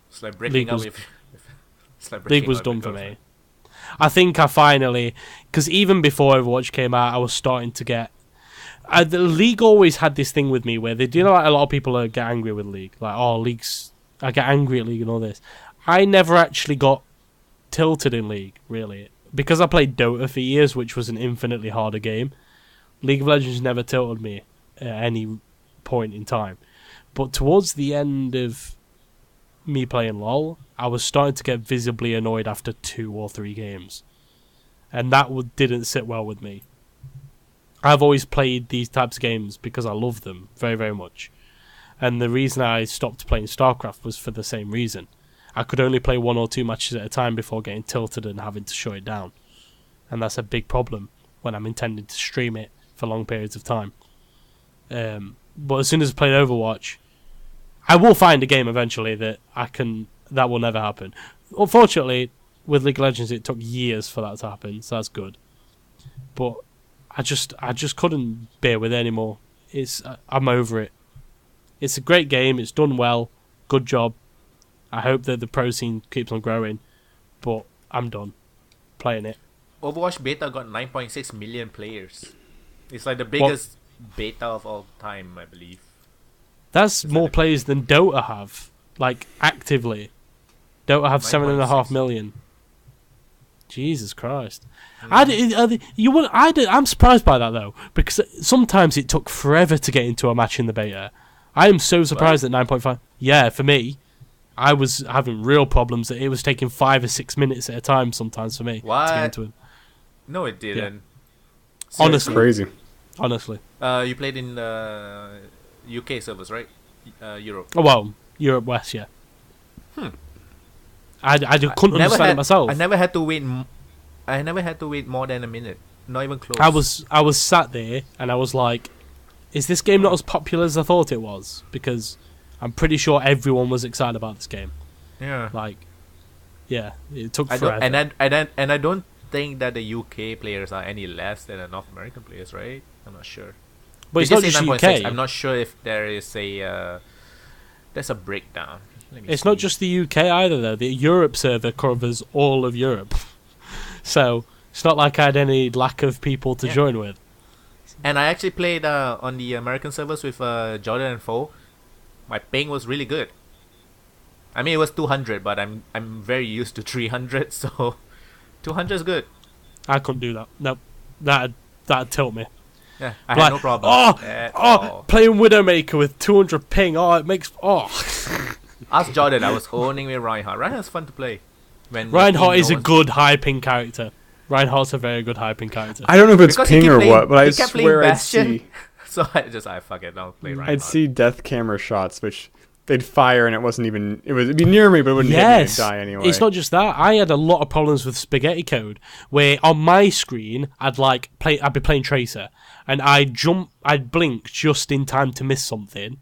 it's like breaking up League was done for me. I think I finally, because even before Overwatch came out, I was starting to get. The League always had this thing with me where they do, like a lot of people get angry with League, like League's. I get angry at League and all this. I never actually got tilted in League, really, because I played Dota for years, which was an infinitely harder game. League of Legends never tilted me at any point in time, but towards the end of me playing LoL, I was starting to get visibly annoyed after 2 or 3 games, and that didn't sit well with me. I've always played these types of games because I love them very, very much, and the reason I stopped playing StarCraft was for the same reason. I could only play 1 or 2 matches at a time before getting tilted and having to shut it down, and that's a big problem when I'm intending to stream it for long periods of time. But as soon as I play Overwatch, I will find a game eventually that that will never happen. Unfortunately, with League of Legends, it took years for that to happen, so that's good. But I just couldn't bear with it anymore. I'm over it. It's a great game. It's done well. Good job. I hope that the pro scene keeps on growing, but I'm done playing it. Overwatch beta got 9.6 million players. It's like the biggest beta of all time, I believe. That's more players than Dota have, like actively. Dota have 7.5 million. Jesus Christ! I'm surprised by that though, because sometimes it took forever to get into a match in the beta. I am so surprised at 9.5. Yeah, for me, I was having real problems. It was taking 5 or 6 minutes at a time sometimes for me to get into it. No, it didn't. Yeah. Honestly, crazy. Honestly, you played in the UK servers, right? Europe. Oh well, Europe West, yeah. I couldn't understand it myself. I never had to wait. I never had to wait more than a minute. Not even close. I was sat there and I was like, "Is this game not as popular as I thought it was?" Because I'm pretty sure everyone was excited about this game. Yeah. Yeah, it took forever. And I don't think that the UK players are any less than the North American players, right? I'm not sure. But it's not just UK. I'm not sure if there is there's a breakdown. It's not just the UK either, though. The Europe server covers all of Europe. So it's not like I had any lack of people to join with. And I actually played on the American servers with Jordan and Foe. My ping was really good. I mean, it was 200, but I'm very used to 300, so 200 is good. I couldn't do that. Nope. That'd tilt me. Yeah, I had no problem. Playing Widowmaker with 200 ping. It makes... Ask Jordan, I was owning with Reinhardt. Reinhardt's fun to play. Reinhardt is a good high ping character. Reinhardt's a very good high ping character. I don't know if it's ping or what, but I swear I'd see... So I fuck it, I'll play Reinhardt. I'd see death camera shots, which they'd fire and it wasn't even... It'd be near me, but it wouldn't hit me and die anyway. It's not just that. I had a lot of problems with spaghetti code, where on my screen, I'd be playing Tracer, and I'd blink just in time to miss something,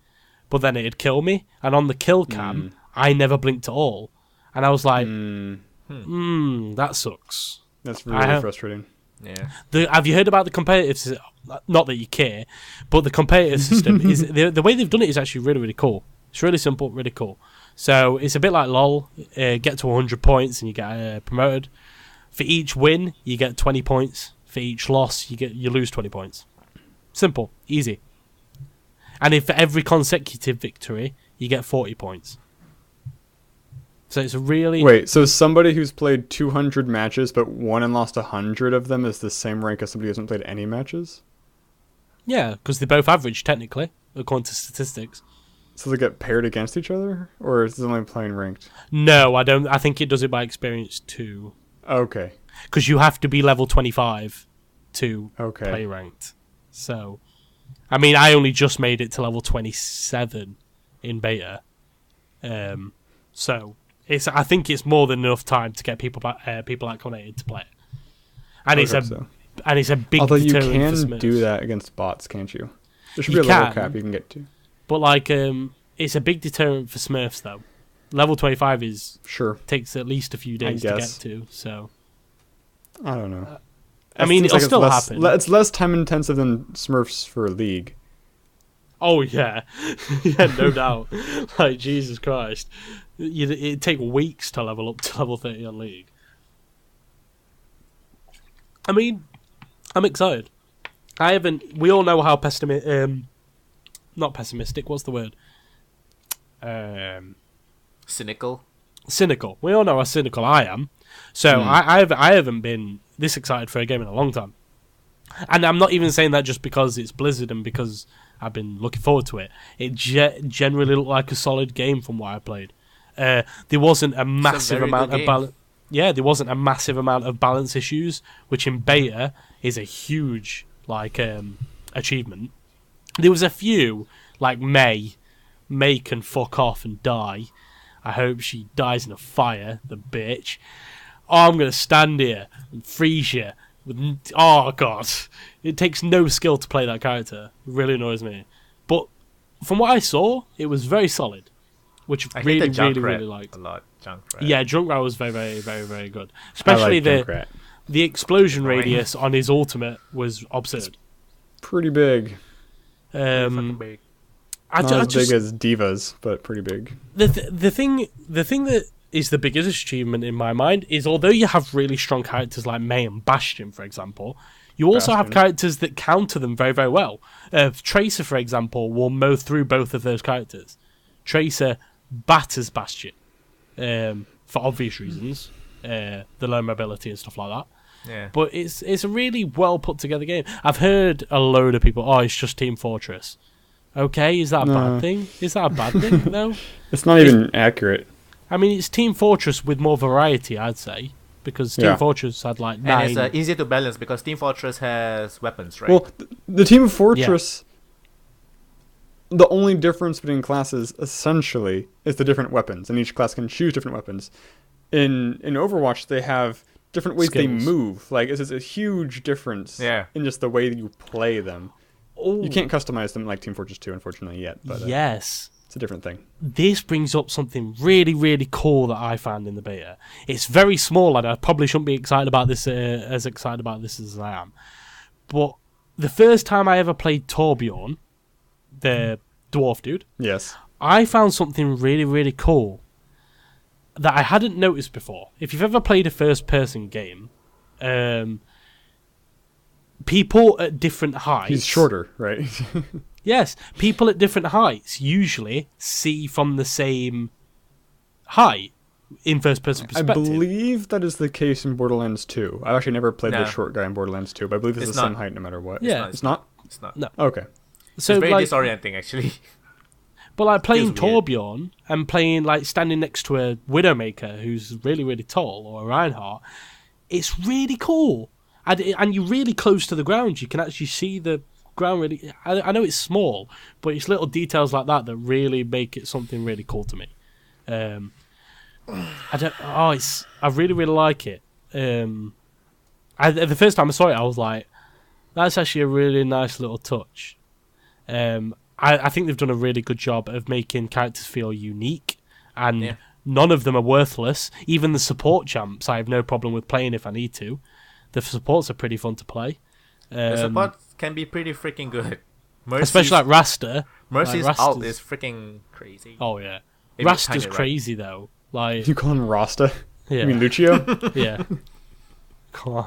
but then it'd kill me. And on the kill cam, I never blinked at all. And I was like, that sucks. That's really frustrating. Yeah. Have you heard about the competitive system? Not that you care, but the competitive system is the way they've done it is actually really, really cool. It's really simple, really cool. So it's a bit like LoL. Get to 100 points and you get promoted. For each win, you get 20 points. For each loss, you lose 20 points. Simple, easy. And for every consecutive victory, you get 40 points. So it's a really... Wait, so somebody who's played 200 matches but won and lost 100 of them is the same rank as somebody who hasn't played any matches? Yeah, because they're both average, technically, according to statistics. So they get paired against each other? Or is it only playing ranked? No, I don't. I think it does it by experience too. Okay. Because you have to be level 25 to Okay. play ranked. So, I mean, I only just made it to level 27 in beta. So, I think it's more than enough time to get people acclimated to play it. And it's a big Although you deterrent can for Smurfs. do that against bots, can't you? There should You be a level can. cap you can get to. But like, it's a big deterrent for Smurfs though. Level 25 Sure. takes at least a few days to get guess. to. So I don't know. I mean, Seems it'll like still it's happen. It's less time intensive than Smurfs for League. Oh yeah, yeah, no doubt. Like Jesus Christ, it'd take weeks to level up to level 30 on League. I mean, I'm excited. I haven't. We all know how not pessimistic. What's the word? Cynical. Cynical. We all know how cynical I am. So I haven't been this excited for a game in a long time. And I'm not even saying that just because it's Blizzard and because I've been looking forward to it. It generally looked like a solid game from what I played. There wasn't a massive amount of balance. Yeah, there wasn't a massive amount of balance issues, which in beta is a huge achievement. There was a few, like May. May can fuck off and die. I hope she dies in a fire, the bitch. Oh, I'm going to stand here and freeze you. Oh, God. It takes no skill to play that character. It really annoys me. But from what I saw, it was very solid. Which I really, really liked. A lot. Junkrat. Yeah, Junkrat was very, very, very, very good. Especially the explosion radius on his ultimate was absurd. It's pretty big. Big. Not as big as Divas, but pretty big. The thing that is the biggest achievement in my mind is although you have really strong characters like May and Bastion, for example, you also have characters that counter them very, very well. Tracer, for example, will mow through both of those characters. Tracer batters Bastion for obvious reasons, the low mobility and stuff like that. Yeah. But it's a really well put together game. I've heard a load of people, it's just Team Fortress. Okay, is that a bad thing? Is that a bad thing? No. It's not even accurate. I mean, it's Team Fortress with more variety, I'd say, because Team Fortress had like 9. And it's easier to balance because Team Fortress has weapons, right? Well, the Team Fortress, the only difference between classes essentially is the different weapons, and each class can choose different weapons. In Overwatch, they have different ways they move. Like, it's a huge difference in just the way that you play them. Ooh. You can't customize them like Team Fortress 2, unfortunately, yet. But, yes. It's a different thing. This brings up something really, really cool that I found in the beta. It's very small, and I probably shouldn't be excited about this as excited about this as I am. But the first time I ever played Torbjorn, the dwarf dude, I found something really, really cool that I hadn't noticed before. If you've ever played a first-person game, people at different heights... He's shorter, right? Yes, people at different heights usually see from the same height in first-person perspective. I believe that is the case in Borderlands 2. I've actually never played the short guy in Borderlands 2, but I believe it's the same height no matter what. Yeah. It's not? It's not. No. Okay. So, it's very disorienting, actually. But like playing Torbjorn and playing like standing next to a Widowmaker who's really, really tall, or a Reinhardt, it's really cool. And you're really close to the ground. You can actually see the ground really. I know it's small, but it's little details like that that really make it something really cool to me. I really, really like it. The first time I saw it, I was like, that's actually a really nice little touch. I think they've done a really good job of making characters feel unique, and none of them are worthless. Even the support champs, I have no problem with playing if I need to. The supports are pretty fun to play. The support can be pretty freaking good. Especially like Rasta. Mercy's ult is freaking crazy. Oh yeah. Rasta's crazy though. Like you call him Rasta? Yeah. You mean Lucio? Yeah.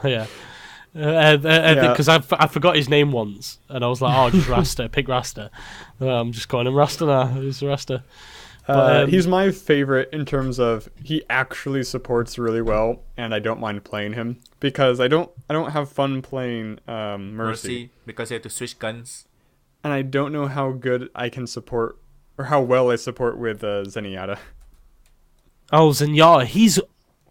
Yeah. Because I forgot his name once, and I was like, just Rasta, pick Rasta. I'm just calling him Rasta now. He's Rasta. He's my favorite in terms of he actually supports really well, and I don't mind playing him because I don't have fun playing Mercy because you have to switch guns. and I don't know how good I can support or how well I support with Zenyatta. Oh, Zenyatta,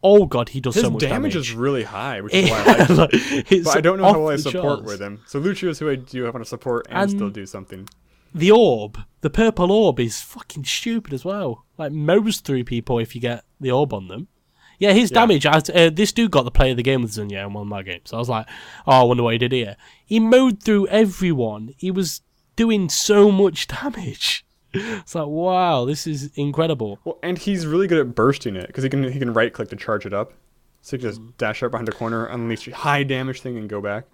oh god, he does His so much damage damage. is really high, which is why I like him. But I don't know how well I support with him. So Lucio's who I do have on a support and still do something. The orb, the purple orb, is fucking stupid as well. Like, mows through people if you get the orb on them. Yeah, his damage. This dude got the play of the game with Zenyatta in one of my games. So I was like, oh, I wonder what he did here. He mowed through everyone. He was doing so much damage. It's like, wow, this is incredible. Well, and he's really good at bursting it because he can right click to charge it up. So he can just dash up behind a corner, unleash a high damage thing, and go back.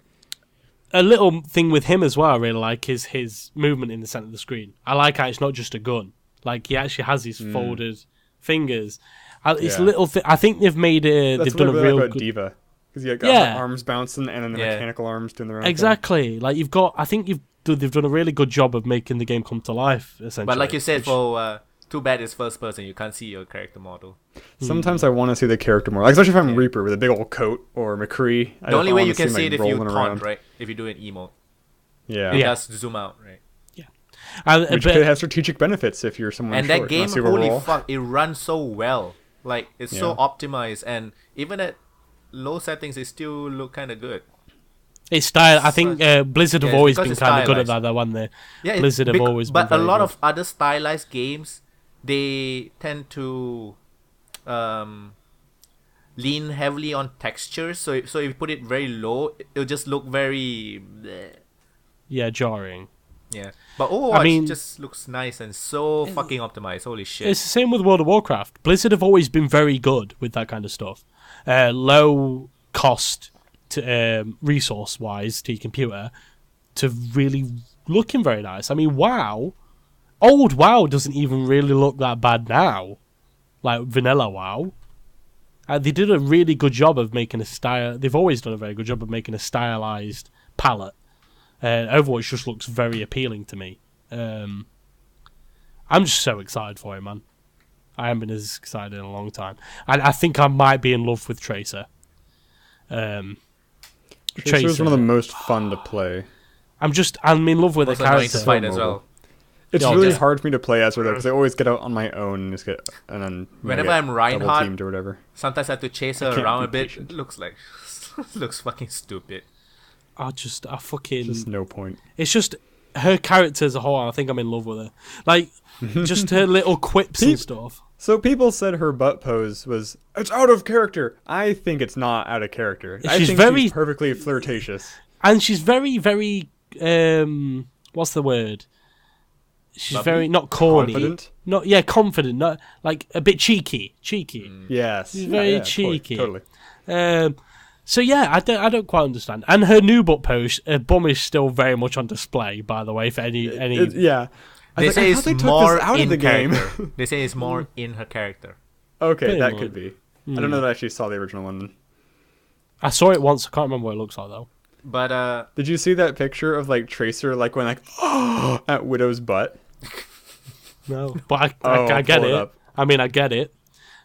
A little thing with him as well I really like is his movement in the center of the screen. I like how it's not just a gun. Like, he actually has his folded fingers. It's a little thing. I think they've made they've done a real good good Diva because you got the arms bouncing and then the mechanical arms doing their own exactly thing. Like, I think they've done a really good job of making the game come to life, essentially. But like you said, too bad it's first person. You can't see your character model. Sometimes I want to see the character more, like, especially if I'm Reaper with a big old coat or McCree. The only way you can see it if you taunt, right? If you do an emote. Yeah. It does zoom out, right? Yeah. Which could have strategic benefits if you're someone and short. that game, holy fuck, it runs so well. Like, it's so optimized, and even at low settings, it still look kind of good. It's style. I think Blizzard have always been kind of good at that, though, haven't they? Yeah, Blizzard have always been. But a lot of other stylized games, they tend to lean heavily on textures. So if you put it very low, it'll just look very bleh. Yeah, jarring. Yeah, but Overwatch just looks nice and so fucking optimized. Holy shit! It's the same with World of Warcraft. Blizzard have always been very good with that kind of stuff. Low cost to resource wise to your computer to really looking very nice. I mean, WoW, old WoW doesn't even really look that bad now, like vanilla WoW. They did a really good job of making a style. They've always done a very good job of making a stylized palette. Overwatch just looks very appealing to me. I'm just so excited for it, man. I haven't been as excited in a long time. And I think I might be in love with Tracer. Tracer is one of the most fun to play. I'm in love with the character. To fight as well. It's really hard for me to play as her though, because I always get out on my own and just get whenever I'm Reinhardt, teamed or whatever. Sometimes I have to chase her around a bit. It looks fucking stupid. Just no point. It's just her character as a whole. I think I'm in love with her. Like, just her little quips and stuff. So people said her butt pose it's out of character. I think it's not out of character. She's perfectly flirtatious. And she's very, very, what's the word? She's very, not corny. Confident? Confident. Not, like, a bit cheeky. Yes. She's very cheeky. Totally. So yeah, I don't quite understand. And her new butt pose, her bum is still very much on display, by the way, for any. They say it's more in the game. They say it's more in her character. Okay, that could be. I don't know that I actually saw the original one. I saw it once. I can't remember what it looks like though. But did you see that picture of like Tracer like going like at Widow's butt? No, but I get it. I mean, I get it.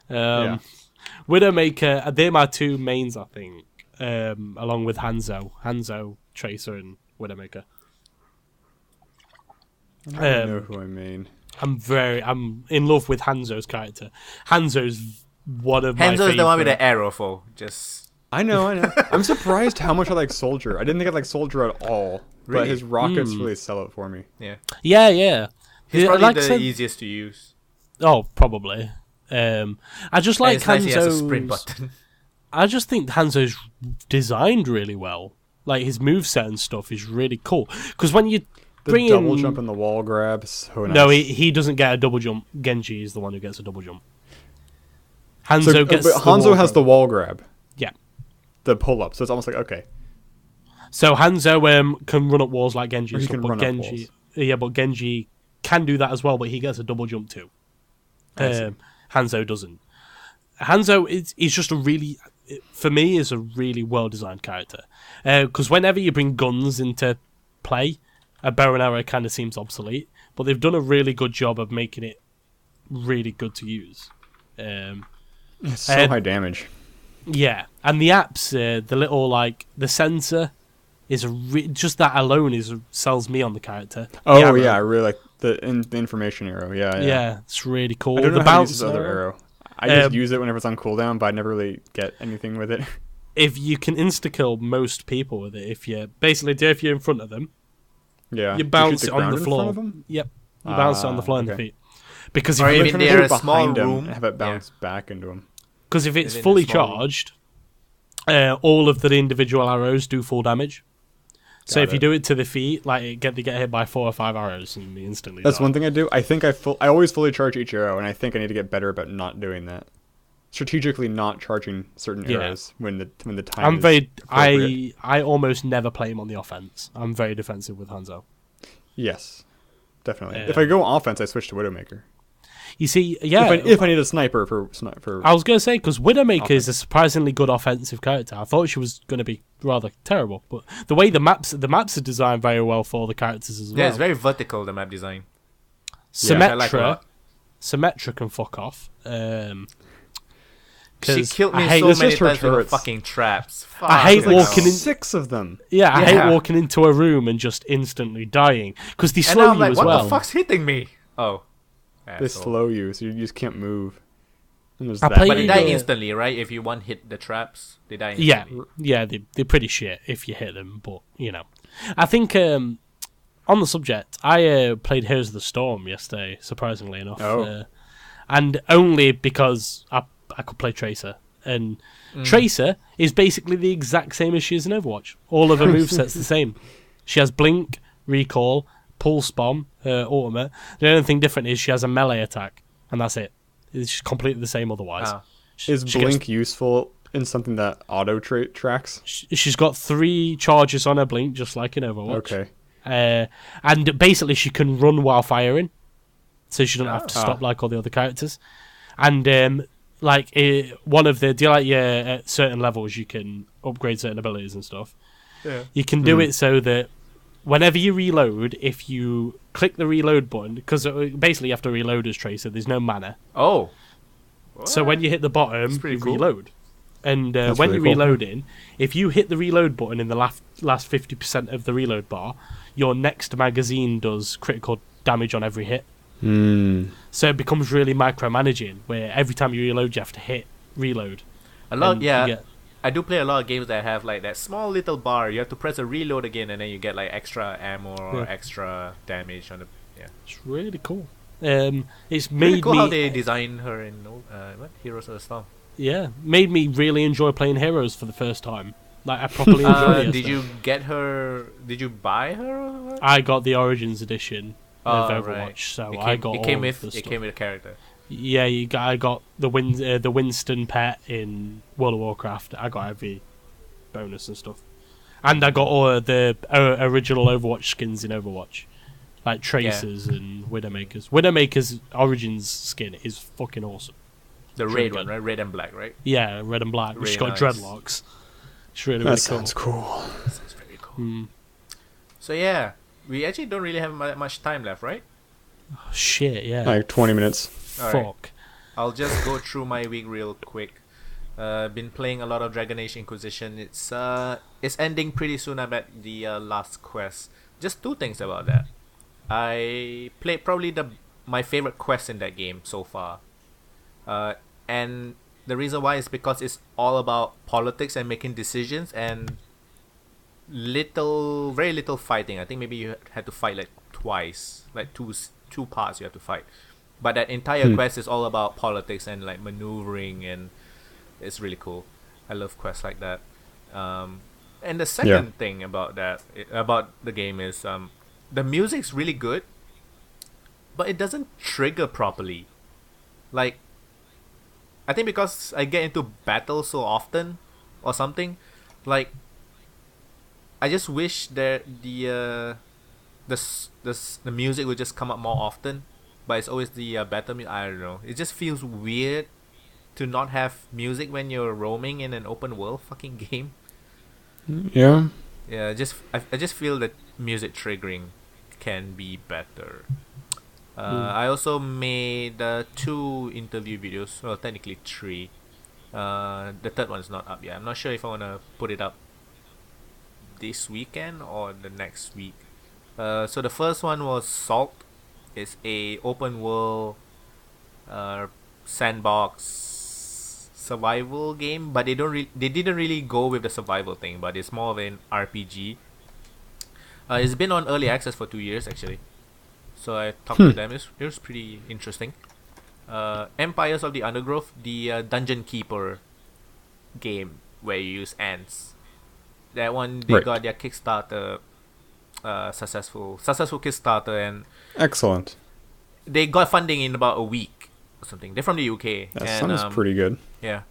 Widowmaker, they're my two mains, I think. Along with Hanzo, Tracer, and Widowmaker. I don't know who I mean. I'm in love with Hanzo's character. Hanzo's one of my favorite. Hanzo's the one with the arrow for I know. I'm surprised how much I like Soldier. I didn't think I like Soldier at all. Really? But his rockets really sell it for me. Yeah. He's probably the easiest to use. Oh, probably. I just like Hanzo's... Nice he has a sprint button. I just think Hanzo's designed really well. Like, his moveset and stuff is really cool. Because when you bring the double jump and the wall grab, so nice. No, he doesn't get a double jump. Genji is the one who gets a double jump. Hanzo has the wall grab. Yeah. The pull up, so it's almost like, okay. So Hanzo can run up walls like Genji. But Genji can do that as well, but he gets a double jump too. Hanzo doesn't. Hanzo is just for me, is a really well-designed character. Because whenever you bring guns into play, a bow and arrow kind of seems obsolete. But they've done a really good job of making it really good to use. It's so high damage. Yeah, and the apps, the little the sensor is just that alone sells me on the character. Oh yeah, I really like the information arrow. Yeah, it's really cool. I don't know the how to bounce use this other arrow. I just use it whenever it's on cooldown, but I never really get anything with it. If you can insta kill most people with it, if you're in front of them, you bounce it on the floor. Yep, you bounce it on the floor in the feet. Because or if even they're a small behind room, and have it bounce back into them. Because if it's fully charged, all of the individual arrows do full damage. So if you do it to the feet, they get hit by 4 or 5 arrows and they instantly. That's die. one thing I do. I think I always fully charge each arrow, and I think I need to get better about not doing that. Strategically, not charging certain arrows when the time. I almost never play him on the offense. I'm very defensive with Hanzo. Yes, definitely. If I go offense, I switch to Widowmaker. You see, yeah. If I need a sniper for I was going to say, because Widowmaker is a surprisingly good offensive character. I thought she was going to be rather terrible, but the way the maps are designed very well for the characters as well. Yeah, it's very vertical, the map design. Symmetra can fuck off. She killed me so many times with her fucking traps. I hate walking in 6 of them. Yeah, I hate walking into a room and just instantly dying because they slow you as well. What the fuck's hitting me? Oh. They slow you, so you just can't move. But they die instantly, right? If you one hit the traps, they die instantly. Yeah, they're pretty shit if you hit them, but, I think, on the subject, I played Heroes of the Storm yesterday, surprisingly enough. Oh. And only because I could play Tracer. And Tracer is basically the exact same as she is in Overwatch. All of her moveset's the same. She has Blink, Recall, Pulse Bomb, ultimate. The only thing different is she has a melee attack, and that's it. It's just completely the same otherwise. Is Blink useful in something that auto tracks? She's got 3 charges on her Blink, just like in Overwatch. Okay. And basically she can run while firing, so she doesn't have to stop like all the other characters. And one of the at certain levels you can upgrade certain abilities and stuff. Yeah. You can do it so that whenever you reload, if you click the reload button, because basically you have to reload as Tracer, there's no mana. Oh. What? So when you hit the bottom, you reload. And when really you're reloading, if you hit the reload button in the last 50% of the reload bar, your next magazine does critical damage on every hit. So it becomes really micromanaging, where every time you reload, you have to hit reload. I do play a lot of games that have that small little bar. You have to press a reload again, and then you get extra ammo or extra damage on the. Yeah, it's really cool. It's made really cool me how they designed her in Heroes of the Storm. Yeah, made me really enjoy playing Heroes for the first time. I properly enjoyed it. Did you get her? Did you buy her? Or what? I got the Origins edition of Overwatch, right. So I got it came with a character. Yeah, I got the Winston pet in World of Warcraft. I got every bonus and stuff, and I got all the original Overwatch skins in Overwatch, like Tracers and Widowmakers. Widowmaker's Origins skin is fucking awesome. The red one, right? Red and black, right? Yeah, red and black. She's got dreadlocks. It's really cool. That sounds cool. That sounds very cool. So yeah, we actually don't really have much time left, right? Oh, shit, yeah. 20 minutes. Fuck. Right. I'll just go through my week real quick. Been playing a lot of Dragon Age Inquisition. It's ending pretty soon. I'm at the last quest. Just 2 things about that. I played probably my favorite quest in that game so far. And the reason why is because it's all about politics and making decisions and very little fighting. I think maybe you had to fight twice, two parts you have to fight. But that entire quest is all about politics and maneuvering, and it's really cool. I love quests like that. And the second thing about the game is the music's really good, but it doesn't trigger properly. I think because I get into battle so often or something, I just wish that the music would just come up more often, but it's always the battle music. I don't know. It just feels weird to not have music when you're roaming in an open world fucking game. Yeah. Yeah. I just feel that music triggering can be better. I also made 2 interview videos. Well, technically 3. The third one is not up yet. I'm not sure if I want to put it up this weekend or the next week. So the first one was Salt. It's a open world sandbox survival game, but they didn't really go with the survival thing, but it's more of an RPG. It's been on early access for 2 years actually. So I talked to them. It was pretty interesting. Empires of the Undergrowth, the dungeon keeper game where you use ants. That one they got their Kickstarter successful Kickstarter, and Excellent. they got funding in about a week or something. They're from the UK. That sounds pretty good. Yeah.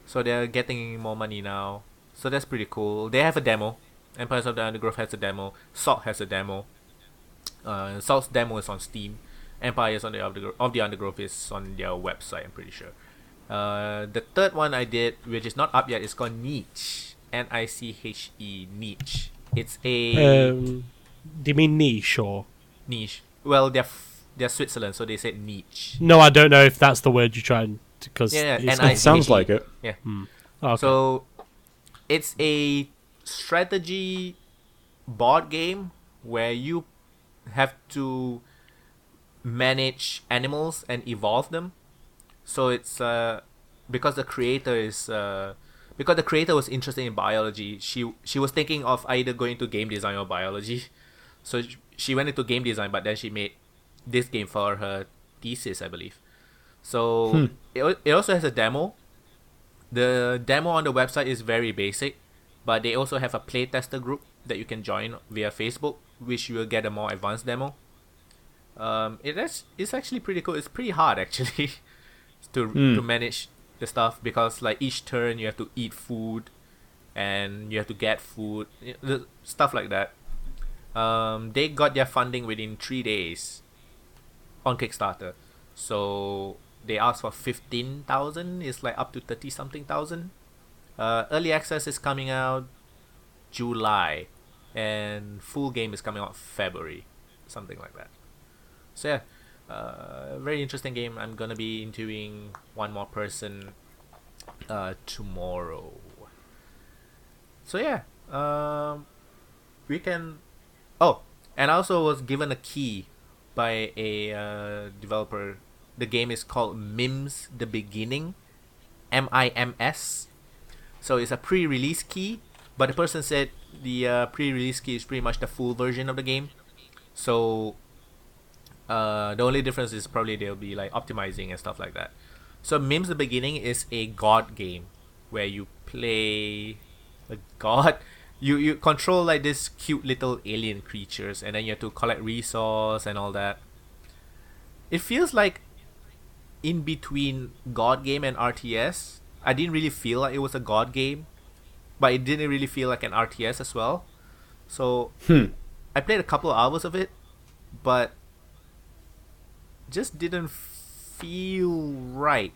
So they're getting more money now. So that's pretty cool. They have a demo. Empires of the Undergrowth has a demo. Salt has a demo. Salt's demo is on Steam. Empires of the Undergrowth is on their website, I'm pretty sure. The third one I did, which is not up yet, is called Niche. Niche. Niche. It's a... do you mean niche or? Niche. Well, they're Switzerland, so they said niche. No, I don't know if that's the word you're trying to... Cause Yeah, it sounds like it. Yeah. Okay. So, it's a strategy board game where you have to manage animals and evolve them. So it's because the creator was interested in biology. She was thinking of either going to game design or biology. So she went into game design, but then she made this game for her thesis, I believe. So it also has a demo. The demo on the website is very basic, but they also have a playtester group that you can join via Facebook, which you will get a more advanced demo. It's actually pretty cool. It's pretty hard actually to manage the stuff, because like each turn you have to eat food and you have to get food, stuff like that. They got their funding within 3 days on Kickstarter. So they asked for 15,000. It's like up to 30 something thousand. Early access is coming out July, and full game is coming out February, something like that. So yeah, very interesting game. I'm gonna be interviewing one more person tomorrow. So yeah, we can. Oh, and I also was given a key by a developer. The game is called Mims the Beginning, MIMS. So it's a pre-release key, but the person said the pre-release key is pretty much the full version of the game. So the only difference is probably they'll be like optimizing and stuff like that. So Mims the Beginning is a god game where you play a god. You control like this cute little alien creatures, and then you have to collect resource and all that. It feels like in between god game and RTS. I didn't really feel like it was a god game, but it didn't really feel like an RTS as well. So I played a couple of hours of it, but just didn't feel right.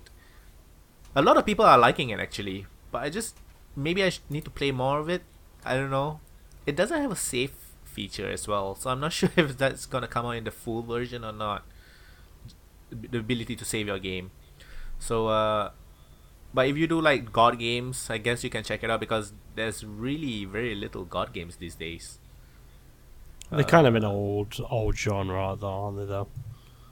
A lot of people are liking it actually, but I just maybe I need to play more of it. I don't know. It doesn't have a save feature as well, so I'm not sure if that's gonna come out in the full version or not. The ability to save your game. So but if you do like god games, I guess you can check it out, because there's really very little god games these days. They're kind of an old genre, aren't they? Though,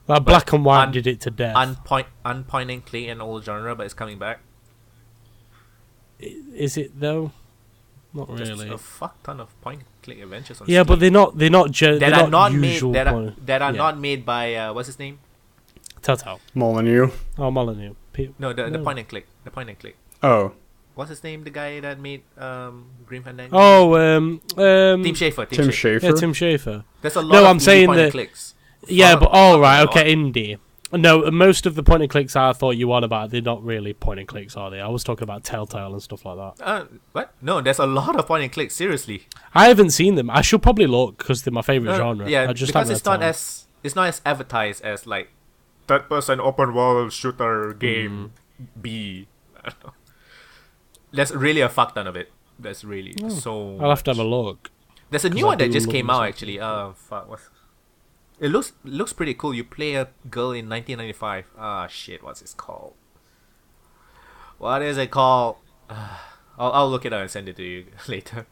like Black and White did it to death. Unpoint and click, an old genre, but it's coming back. Is it though? Not really. There's a fuck ton of point and click adventures on Steam. But they're not usual. That are not made by what's his name? Telltale. Molyneux. Oh, Molyneux. No, the point and click. The point and click. Oh. What's his name? The guy that made Grim Fandango. Oh, Tim Schafer. Tim Schafer. Yeah, Tim Schafer. There's a lot of indie point and clicks. Yeah, but okay, indie. No, most of the point and clicks I thought you on about, they're not really point and clicks, are they? I was talking about Telltale and stuff like that. What? No, there's a lot of point and clicks. Seriously. I haven't seen them. I should probably look, because they're my favorite genre. Yeah, I just because it's not as advertised as like third-person open world shooter game B. I don't know. There's really a fuck ton of it. There's really so. I'll have to have a look. There's a new one that just came out actually. Fuck. It looks pretty cool. You play a girl in 1995. Ah shit, what's it called? What is it called? I'll look it up and send it to you later.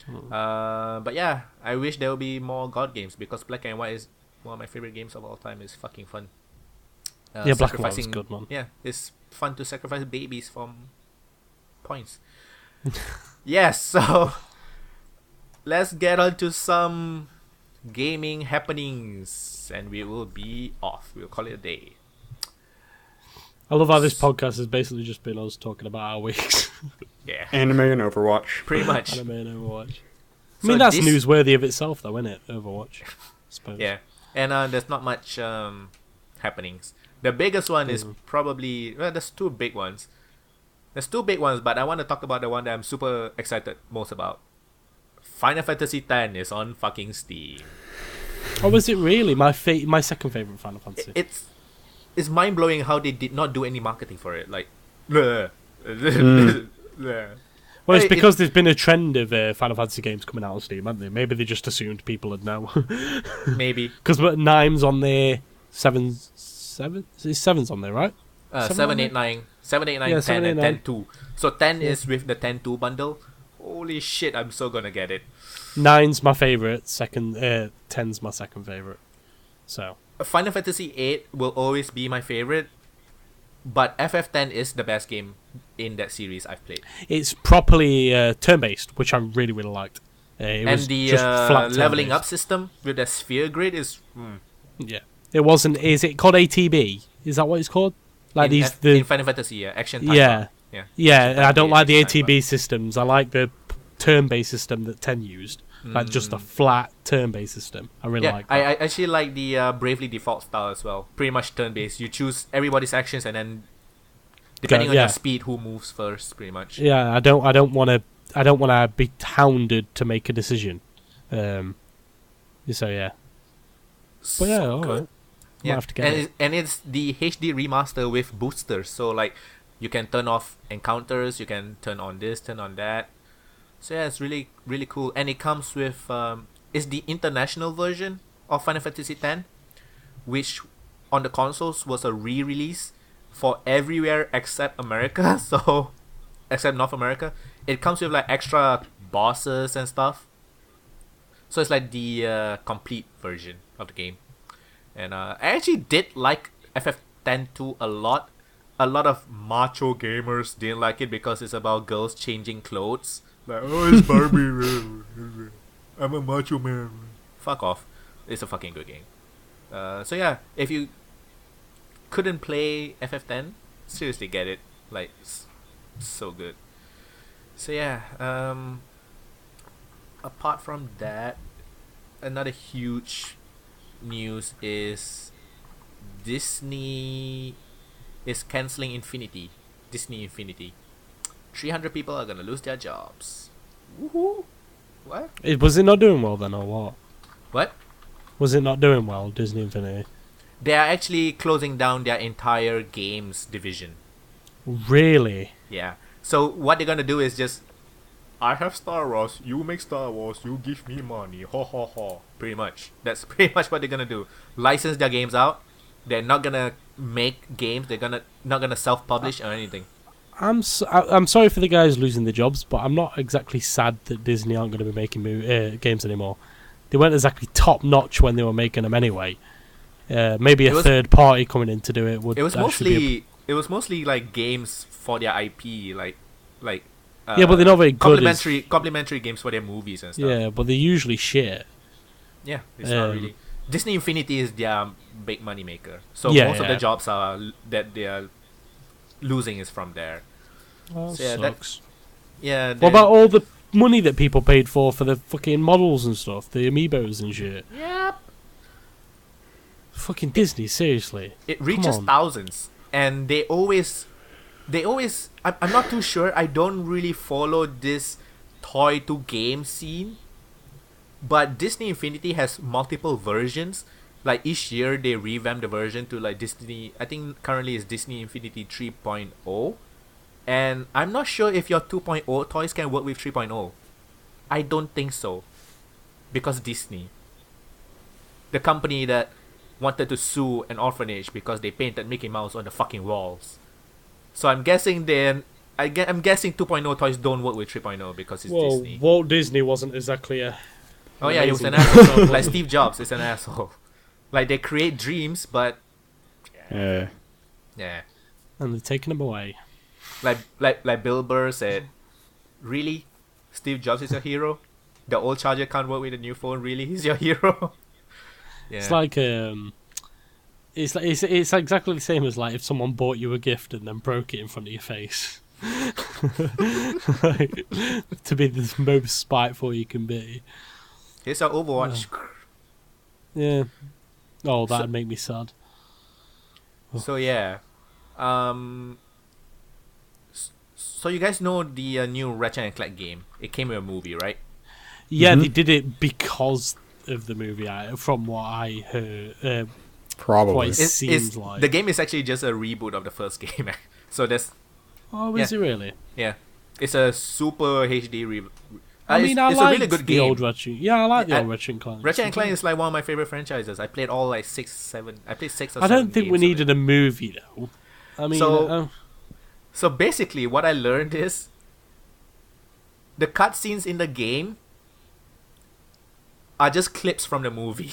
But yeah, I wish there would be more God games because Black and White is one of my favorite games of all time. It's fucking fun. Yeah, Black and White was good, man. Yeah, it's fun to sacrifice babies from points. Yes, so let's get on to some gaming happenings and we will be off. We'll call it a day. I love how this podcast has basically just been us talking about our weeks. Yeah. Anime and Overwatch. Pretty much. Anime and Overwatch. I So mean, that's this- newsworthy of itself, though, isn't it? Overwatch, I suppose. Yeah. And there's not much happenings. The biggest one is probably... Well, there's two big ones. There's two big ones, but I want to talk about the one that I'm super excited most about. Final Fantasy X is on fucking Steam. Oh, was it really? My second favorite Final Fantasy. It's mind-blowing how they did not do any marketing for it. Like... bleh. Well, it's Hey, because there's been a trend of Final Fantasy games coming out on Steam, haven't they? Maybe they just assumed people would know. Maybe. Because Nime's on there, Seven's on there, right? 7, 8, 9, 7, 8, 9, Yeah, 10, 7, 8, and 9. 10, 2. So 10 is with the 10, 2 bundle. Holy shit, I'm so gonna get it. 9's my favourite, 10's my second favourite. So, Final Fantasy 8 will always be my favorite, but FF10 is the best game in that series I've played. it's properly turn-based, which I really, really liked. It And was the just flat leveling turn-based. up system with the sphere grid is... Yeah. It wasn't... Is it called ATB? Is that what it's called? Like in the Final Fantasy, yeah. Action time. Yeah. Yeah. Yeah, I don't like the Action time ATB systems. I like the turn-based system that 10 used. Like just a flat turn-based system. I really Yeah, like that. I actually like the Bravely Default style as well. Pretty much turn-based. You choose everybody's actions and then depending on yeah. your speed, who moves first, pretty much. Yeah, I don't want to be hounded to make a decision. So yeah. But yeah, So all good. right. Might Yeah, have to get it. and it's the HD remaster with boosters. So like, you can turn off encounters, you can turn on this, turn on that. So yeah, it's really really cool, and it comes with it's the international version of Final Fantasy X, which on the consoles was a re-release for everywhere except America. So except North America, it comes with like extra bosses and stuff. So it's like the complete version of the game. And I actually did like FF10 a lot. A lot of macho gamers didn't like it because it's about girls changing clothes. Like, oh, it's Barbie. I'm a macho man. Fuck off. It's a fucking good game. So yeah, if you couldn't play FF10, seriously get it. Like, it's so good. So yeah, apart from that, another huge news is Disney is cancelling Disney Infinity. 300 people are gonna lose their jobs. Woohoo! What? Was it not doing well then, or what? What? Was it not doing well, Disney Infinity? They are actually closing down their entire games division. Really? Yeah. So what they're gonna do is just, I have Star Wars, you make Star Wars, you give me money, ho ho ho. Pretty much. That's pretty much what they're gonna do. License their games out. They're not gonna make games. They're not gonna self-publish or anything. I'm sorry for the guys losing their jobs, but I'm not exactly sad that Disney aren't going to be making games anymore. They weren't exactly top notch when they were making them anyway. Maybe a third party coming in to do it would. It was mostly like games for their IP, like yeah, but they're not very good. Complimentary games for their movies and stuff. Yeah, but they're usually shit. Yeah, it's not really. Disney Infinity is their big money maker. So Yeah, most of yeah. the jobs that they are losing is from there. Oh, So yeah, sucks. Yeah. What about all the money that people paid for the fucking models and stuff, the amiibos and shit? Yep. Fucking Disney, seriously. It reaches on. thousands, and they always. I'm not too sure. I don't really follow this toy to game scene, but Disney Infinity has multiple versions. Like each year they revamp the version to like Disney. I think currently it's Disney Infinity 3.0, and I'm not sure if your 2.0 toys can work with 3.0. I don't think so, because Disney. the company that wanted to sue an orphanage because they painted Mickey Mouse on the fucking walls. So I'm guessing I'm guessing 2.0 toys don't work with 3.0 because it's Disney. Walt Disney wasn't exactly a... Oh yeah, he was an asshole. Like Steve Jobs is an asshole. Like they create dreams, but Yeah. And they've taken them away. Like Bill Burr said, really? Steve Jobs is your hero? The old charger can't work with the new phone. Really, he's your hero? Yeah. It's like it's exactly the same as like if someone bought you a gift and then broke it in front of your face. Like, to be the most spiteful you can be. Here's our Overwatch. Yeah. Oh, that'd make me sad. So yeah, so you guys know the new Ratchet and Clank game? It came with a movie, right? Yeah, they did it because of the movie. From what I heard, Probably. what it seems like. The game is actually just a reboot of the first game. So that's Is it really? yeah, it's a super HD reboot. I mean, I it's like a really good the game. old Ratchet. Yeah, I like the old Ratchet and Clank. Ratchet and Clank is like one of my favorite franchises. I played all like 6 or 7. I don't think we needed a movie though. I mean, so basically, what I learned is the cutscenes in the game are just clips from the movie.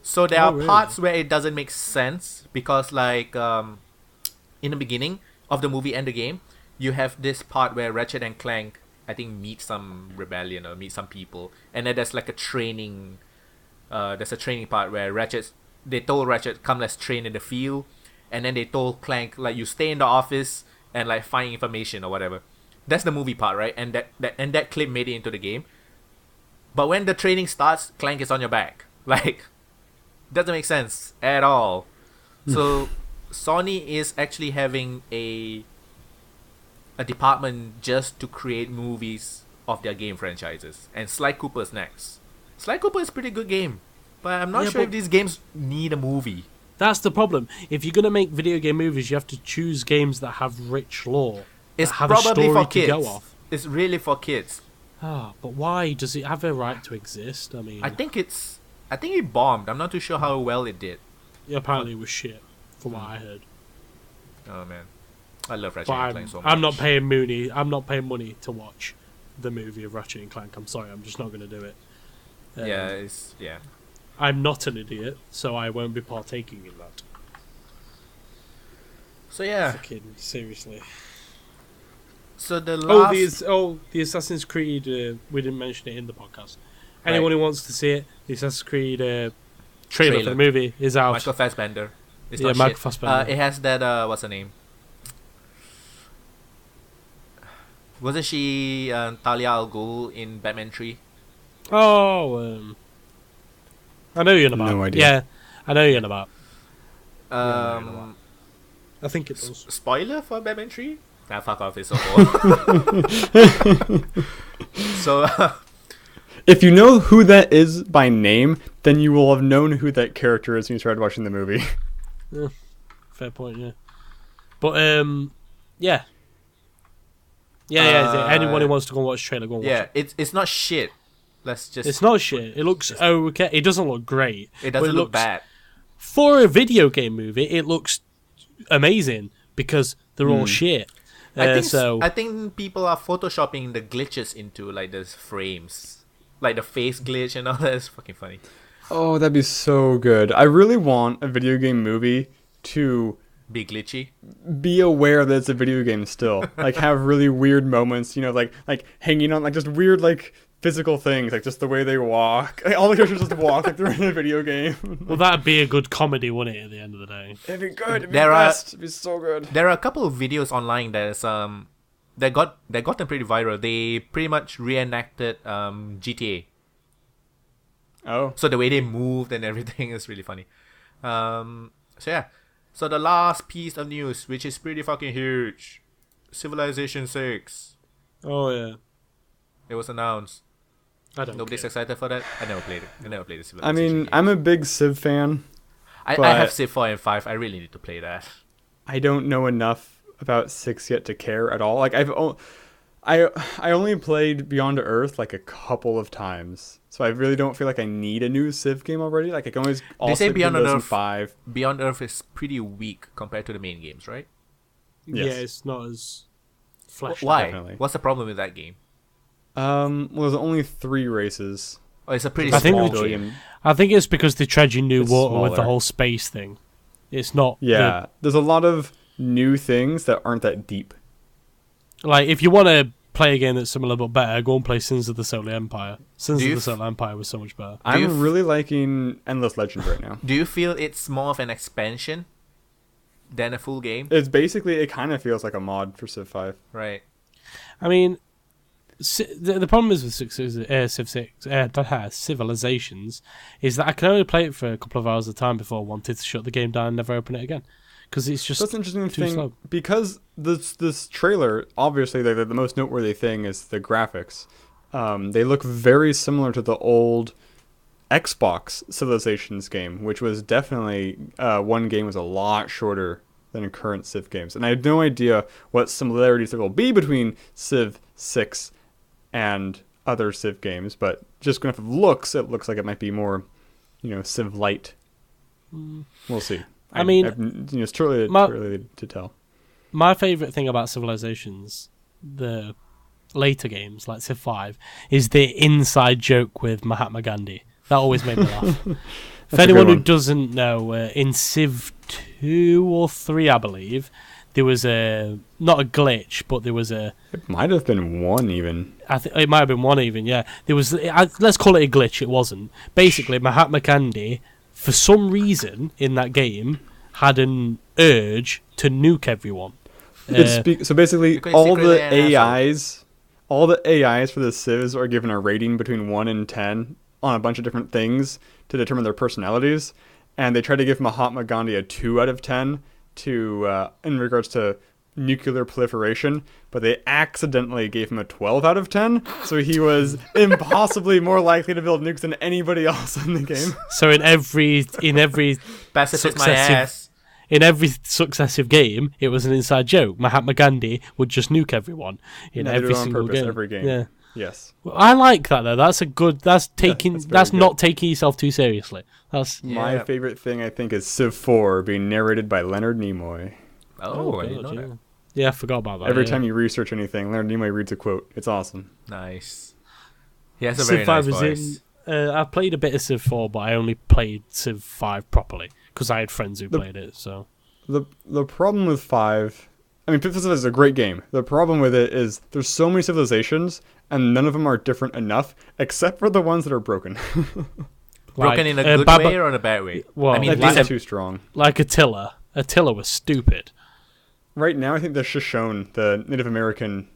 So there are really? parts where it doesn't make sense because, like, in the beginning of the movie and the game, you have this part where Ratchet and Clank, I think, meet some rebellion or meet some people, and then there's like a training. There's a training part where they told Ratchet, "Come, let's train in the field," and then they told Clank, like, "You stay in the office and like find information or whatever." That's the movie part, right? And that clip made it into the game. But when the training starts, Clank is on your back. Like, doesn't make sense at all. So Sony is actually having a department just to create movies of their game franchises. And Sly Cooper's next. Sly Cooper is a pretty good game. But I'm not sure if these games need a movie. that's the problem. If you're gonna make video game movies, you have to choose games that have rich lore. It's that have probably a story for to go kids. off. It's really for kids. But why does it have a right to exist? I mean, I think it bombed. I'm not too sure how well it did. apparently it was shit, from what I heard. Oh man, I love Ratchet But and I'm, Clank so much. I'm not paying Mooney. I'm not paying money to watch the movie of Ratchet and Clank. I'm sorry, I'm just not going to do it. Yeah. I'm not an idiot, so I won't be partaking in that. So yeah. Fucking seriously. So the last. The Assassin's Creed. We didn't mention it in the podcast. Anyone who wants to see it, the Assassin's Creed trailer for the movie is out. Michael Fassbender. It's Yeah, not Michael shit. Fassbender. It has that. What's her name? Wasn't she Talia al Ghul in Batman 3? Oh, I know you're on about. No idea. Yeah, I know you're on about. I think it does. Spoiler for Batman 3? Nah, fuck off. It's so old. So. If you know who that is by name, then you will have known who that character is when you started watching the movie. Yeah, fair point. Yeah, but yeah. Anyone who wants to go and watch the trailer, go and watch it. It's not shit. Let's just. It's not shit. It looks okay. It doesn't look great. It doesn't look bad. For a video game movie, it looks amazing because they're all shit. I think people are photoshopping the glitches into like the frames, like the face glitch and all that. Is fucking funny. Oh, that'd be so good. I really want a video game movie to Be glitchy. be aware that it's a video game still. Like, have really weird moments, you know, like hanging on, like, just weird, like, physical things, like, just the way they walk. Like, all the characters just walk like they're in a video game. Well, that'd be a good comedy, wouldn't it, at the end of the day? It'd be good. It'd be best. It'd be so good. There are a couple of videos online that's that got them pretty viral. They pretty much reenacted GTA. Oh. So the way they moved and everything is really funny. So yeah. So the last piece of news, which is pretty fucking huge, Civilization 6. Oh yeah, It was announced. Nobody's care. excited for that. I never played it. I never played the I Civilization mean, game. I'm a big Civ fan. I but have Civ 4 and 5. I really need to play that. I don't know enough about 6 yet to care at all. Like, I only played Beyond Earth like a couple of times, so I really don't feel like I need a new Civ game already. Like I can always They say Beyond Earth 2005. Beyond Earth is pretty weak compared to the main games, right? Yes. Yeah, it's not as fleshed out. Why? Definitely. What's the problem with that game? Well, there's only 3 races. Oh, it's a pretty I think small the- game. I think it's because they're treading new It's water with the smaller. whole space thing. It's not. Yeah, there's a lot of new things that aren't that deep. Like, if you want to play a game that's similar but better, go and play Sins of the Solar Empire. Sins Do of you the f- Solar Empire was so much better. you I'm f- really liking Endless Legends right now. Do you feel it's more of an expansion than a full game? It kind of feels like a mod for Civ 5. Right. I mean, the problem is with Civilizations is that I can only play it for a couple of hours at a time before I wanted to shut the game down and never open it again. Because it's just That's an interesting too thing slow. because this trailer, obviously, the most noteworthy thing is the graphics. They look very similar to the old Xbox Civilizations game, which was definitely one game was a lot shorter than current Civ games, and I have no idea what similarities there will be between Civ 6 and other Civ games, but just going off of looks, it looks like it might be more, Civ light. We'll see. I mean, it's too early to tell. My favourite thing about Civilizations, the later games, like Civ 5, is the inside joke with Mahatma Gandhi. That always made me laugh. If anyone who doesn't know, in Civ 2 or 3, I believe, there was not a glitch, but there was a... It might have been 1 even. I think it might have been 1 even, yeah. There was, let's call it a glitch, it wasn't. Basically, Mahatma Gandhi, for some reason in that game, had an urge to nuke everyone. So basically, Because all secretly the an AIs, all the AIs for the civs are given a rating between 1 and 10 on a bunch of different things to determine their personalities, and they try to give Mahatma Gandhi a 2 out of 10 in regards to nuclear proliferation, but they accidentally gave him a 12 out of 10, so he was impossibly more likely to build nukes than anybody else in the game. So in every Pacifist my successive- ass. in every successive game, it was an inside joke. Mahatma Gandhi would just nuke everyone in They do every it on single purpose game. every game. Yeah. Yes. Well, I like that though. That's a good. That's taking. that's very that's good. not taking yourself too seriously. That's My Yeah. favorite thing, I think, is Civ 4 being narrated by Leonard Nimoy. Oh, I didn't God, know yeah. that. Yeah, I forgot about that. Every yeah. time you research anything, Leonard Nimoy reads a quote. It's awesome. Nice. He has a Civ very 5 nice is voice. I played a bit of Civ 4, but I only played Civ 5 properly because I had friends who played it. So The problem with 5, I mean, Civ is a great game. The problem with it is there's so many civilizations, and none of them are different enough, except for the ones that are broken. Broken in a good way or in a bad way? Well, I mean, Like, these these are are too strong. like Attila. Attila was stupid. Right now, I think the Shoshone, the Native American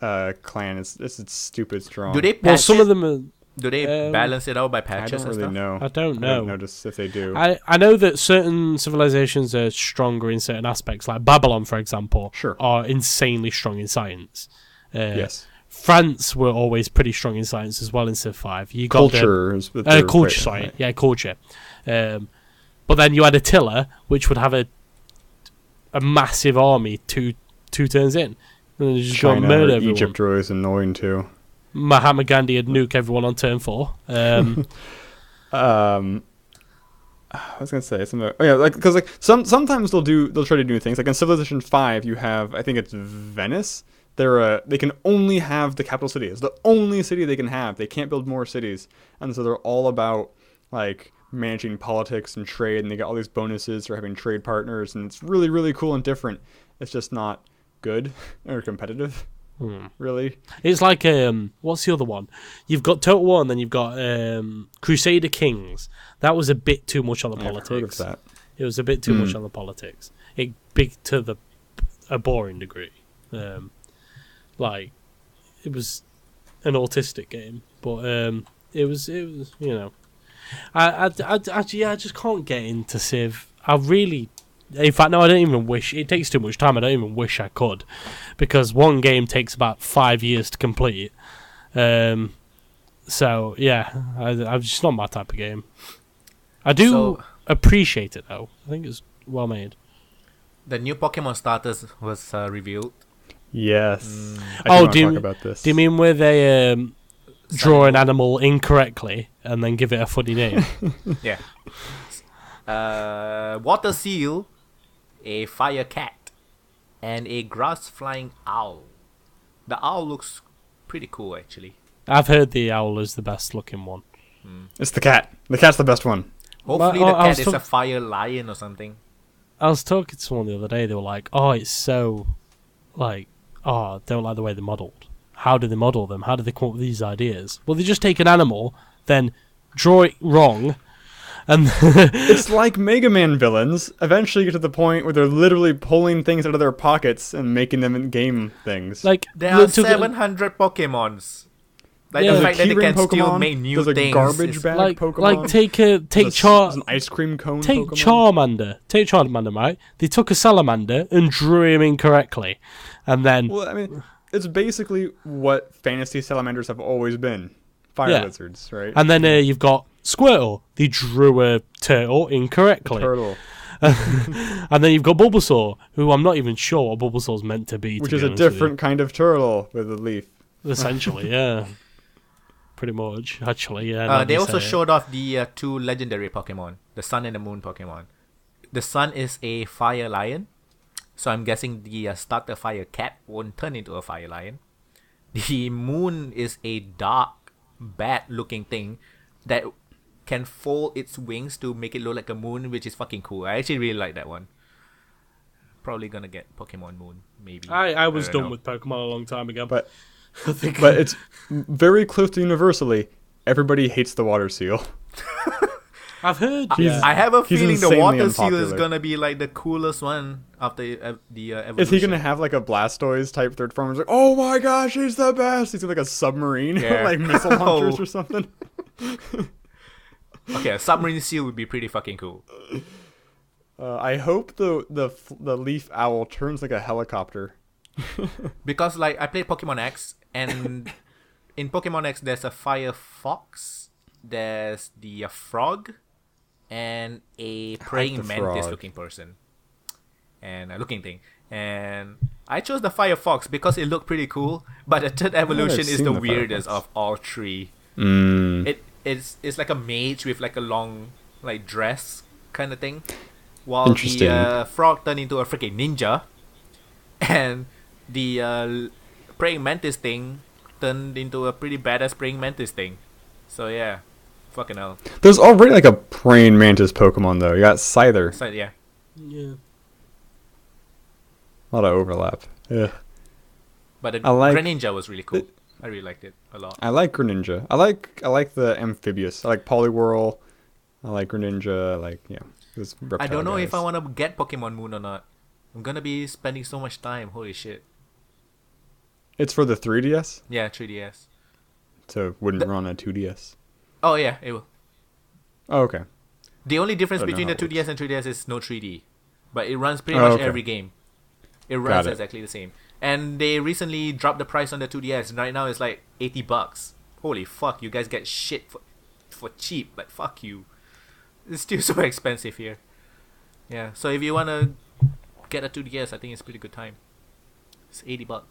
clan, it's stupid strong. Do they patch Well, some it? of them are. Do they balance it out by I patches don't and really stuff? know. I don't I know. don't notice if they do. I know that certain civilizations are stronger in certain aspects, like Babylon, for example, Sure. are insanely strong in science. Yes. France were always pretty strong in science as well in Civ 5. You got Culture is what the, they're culture, quite- sorry, right. yeah, culture. But then you had Attila, which would have a massive army two turns in, and they just go and China murder or everyone. Egypt are always annoying too. Mahatma Gandhi had nuke everyone on turn 4. I was gonna say something. Oh yeah, like because sometimes they'll try to do things. Like in Civilization 5, you have, I think it's Venice. They can only have the capital city. It's the only city they can have. They can't build more cities, and so they're all about like managing politics and trade. And they get all these bonuses for having trade partners, and it's really really cool and different. It's just not good or competitive. Really. It's like what's the other one? You've got Total War, and then you've got Crusader Kings. That was a bit too much on the politics. I've heard of that. It was a bit too much on the politics. It big to a boring degree. Like it was an autistic game, but it was I just can't get into Civ. In fact, no, I don't even wish. It takes too much time. I don't even wish I could, because one game takes about 5 years to complete. So yeah, I'm just not my type of game. I do appreciate it though. I think it's well made. The new Pokemon starters was revealed. Yes. Oh, do talk about this. do you mean where they draw an animal incorrectly and then give it a funny name? Yeah. Water seal, a fire cat, and a grass flying owl. The owl looks pretty cool, actually. I've heard the owl is the best looking one. It's the cat. The cat's the best one. Hopefully Well, the I cat was is a fire lion or something. I was talking to someone the other day. They were like, "Oh, it's so like, I don't like the way they're modelled. How do they model them? How do they come up with these ideas? Well, they just take an animal, then draw it wrong, and It's like Mega Man villains. Eventually, you get to the point where they're literally pulling things out of their pockets and making them in game things. like There are 700 Pokemons. Like Yeah. the There's a fact that they keyring can still Pokemon, make new there's a things. garbage is- bag like Pokemon. take There's an ice cream cone Take Pokemon. Charmander, right? They took a salamander and drew him incorrectly, and then Well, I mean, it's basically what fantasy salamanders have always been. Fire Yeah. lizards, right? and then you've got Squirtle. They drew a turtle incorrectly, Turtle. and then you've got Bulbasaur, who I'm not even sure what Bulbasaur's meant to be. Which to is be a honest with different kind of turtle with a leaf. you. Essentially, yeah, pretty much. Actually, yeah. now they you also say it. showed off the two legendary Pokemon, the Sun and the Moon Pokemon. The Sun is a fire lion, so I'm guessing the starter fire cat won't turn into a fire lion. The Moon is a dark, bat-looking thing that can fold its wings to make it look like a moon, which is fucking cool. I actually really like that one. Probably gonna get Pokemon Moon, maybe. I was don't done know. with Pokemon a long time ago. But I think but it's very close to universally. Everybody hates the water seal. I've heard. He's- I have a He's feeling the insanely water seal is unpopular. gonna be like the coolest one after the evolution. Is he gonna have like a Blastoise type third form? He's like, oh my gosh, he's the best. He's like a submarine, Yeah. like missile launchers Oh. or something. Okay, a submarine seal would be pretty fucking cool. I hope the leaf owl turns like a helicopter. Because like I played Pokemon X, and in Pokemon X there's a fire fox, there's the frog, and a praying the mantis frog. looking person, and a looking thing. And I chose the fire fox because it looked pretty cool. But the third evolution is seen the the weirdest Firefox. of all three. Mm. It's like a mage with like a long like dress kind of thing, while Interesting. the frog turned into a freaking ninja, and the praying mantis thing turned into a pretty badass praying mantis thing. So yeah, fucking hell. There's already like a praying mantis Pokemon though. You got Scyther. So yeah, Yeah. A lot of overlap. Yeah. but the I like- Greninja was really cool. I really liked it a lot. I like Greninja. I like the amphibious. I like Poliwhirl. I like Greninja. I like this reptile I don't know if I guys. want to get Pokemon Moon or not. I'm gonna be spending so much time. Holy shit. It's for the 3DS, Yeah, 3DS. so it wouldn't run on 2DS. Oh yeah, it will. Oh, okay. The only difference Don't know between the how it 2DS and 3DS is no 3D. But it runs pretty Oh, much okay. every game. It runs it. exactly the same. And they recently dropped the price on the 2DS. And right now it's like $80. Holy fuck, you guys get shit for cheap, but fuck you. It's still so expensive here. Yeah, so if you want to get a 2DS, I think it's a pretty good time. It's $80.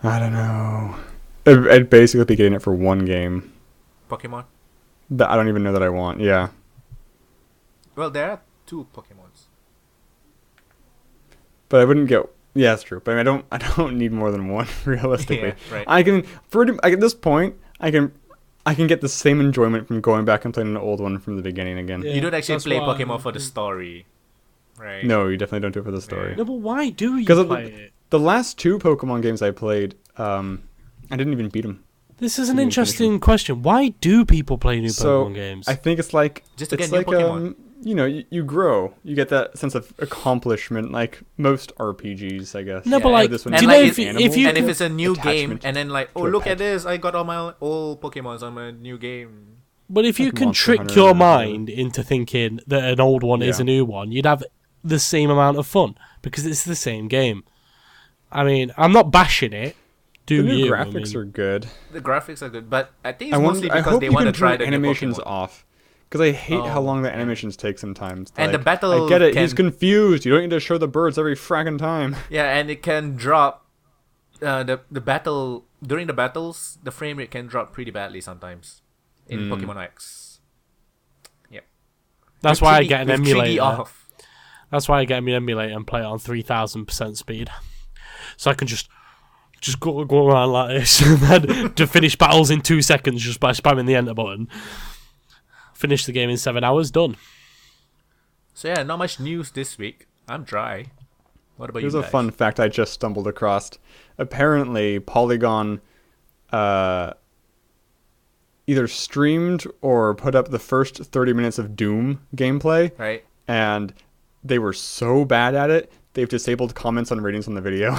I don't know. I'd basically be getting it for one game Pokemon? that I don't even know that I want. Yeah. Well, there are two Pokemons. But I wouldn't get. Yeah, that's true. But I don't need more than one realistically. Yeah, right. I can at this point I can get the same enjoyment from going back and playing an old one from the beginning again. Yeah. You don't actually that's play why- Pokemon for the story. Right? No, you definitely don't do it for the story. No, but why do you 'Cause play it? The last two Pokemon games I played, I didn't even beat them. This is an Didn't interesting question. Why do people play new So Pokemon games? I think it's like Just to it's get new like Pokemon. you grow. You get that sense of accomplishment, like most RPGs, I guess. No, but Yeah, like, this one do has you like know an if animal. you and if could- it's a new game, attachment and then like, oh to a look pet. at this, I got all my old Pokemons on my new game. But if you like can Monster trick Hunter your or whatever. mind into thinking that an old one is Yeah. a new one, you'd have the same amount of fun because it's the same game. I mean, I'm not bashing it. Do The new you? graphics are good. The graphics are good, but I think it's I mostly I because hope they you want to can try turn the new animations Pokemon. off, Because I hate how long the yeah. animations take sometimes. And the Like, battle I get it. can- He's confused. You don't need to show the birds every fragging time. Yeah, and it can drop. The battle during the battles, the frame rate can drop pretty badly sometimes in Pokemon X. Yeah. That's With why I 3D get an with 3D emulator. off. That's why I get an emulator and play it on 3000% speed, so I can just go around like this, and then to finish battles in 2 seconds just by spamming the enter button. Finish the game in 7 hours. Done. So yeah, not much news this week. I'm dry. What about Here's you a guys? fun fact I just stumbled across. Apparently, Polygon either streamed or put up the first 30 minutes of Doom gameplay, Right? and they were so bad at it, they've disabled comments on ratings on the video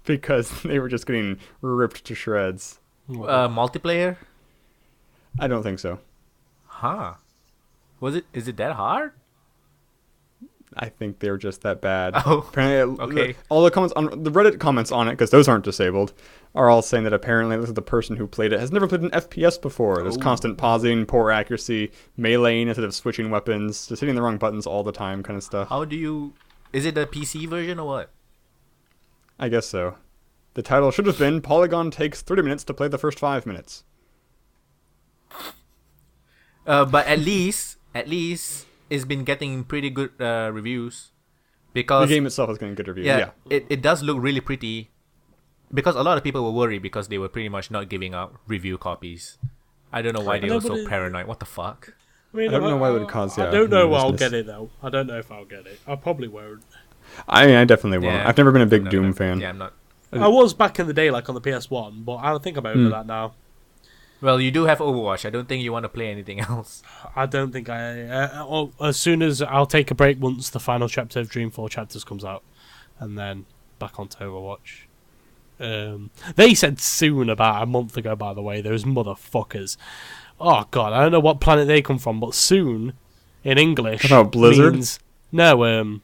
because they were just getting ripped to shreds. Multiplayer? I don't think so. Huh. Is it that hard? I think they were just that bad. Oh, Apparently, okay. all the comments on the Reddit comments on it, because those aren't disabled, are all saying that apparently this is the person who played it has never played an FPS before. There's constant pausing, poor accuracy, meleeing instead of switching weapons, just hitting the wrong buttons all the time, kind of stuff. How do you... Is it the PC version or what? I guess so. The title should have been Polygon takes 30 minutes to play the first 5 minutes. But at least it's been getting pretty good reviews. The Because game itself is getting good reviews. yeah, Yeah. it does look really pretty. Because a lot of people were worried because they were pretty much not giving out review copies. I don't know why they were so paranoid. What the fuck? I don't know why it would cause. I don't know I'll get it though. I don't know if I'll get it. I probably won't. I mean, I definitely won't. Yeah. I've never been a big No, Doom no. fan. Yeah, I'm not. I was back in the day, like on the PS1, but I think I'm over that now. Well, you do have Overwatch. I don't think you want to play anything else. I don't think as soon as I'll take a break once the final chapter of Dream 4 Chapters comes out, and then back onto Overwatch. They said soon about a month ago, by the way, those motherfuckers. Oh god, I don't know what planet they come from, but soon in English About Blizzard? means no,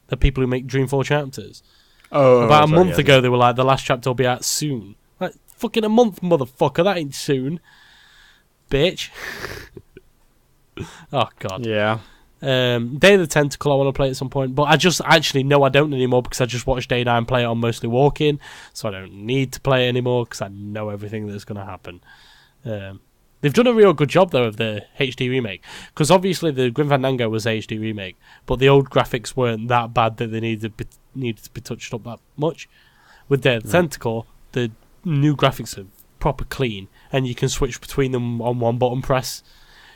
the people who make Dream 4 Chapters. Oh, About a sorry, month yeah. ago, they were like, the last chapter will be out soon. Like, fucking a month, motherfucker. That ain't soon. Bitch. Oh, God. Yeah. Day of the Tentacle, I want to play at some point. But I just, actually, no, I don't anymore because I just watched Day 9 play it on Mostly Walking. So I don't need to play it anymore because I know everything that's going to happen. They've done a real good job, though, of the HD remake. Because obviously the Grim Fandango was a HD remake. But the old graphics weren't that bad that they needed to be touched up that much. With Day of the Tentacle, the new graphics are proper clean. And you can switch between them on one button press.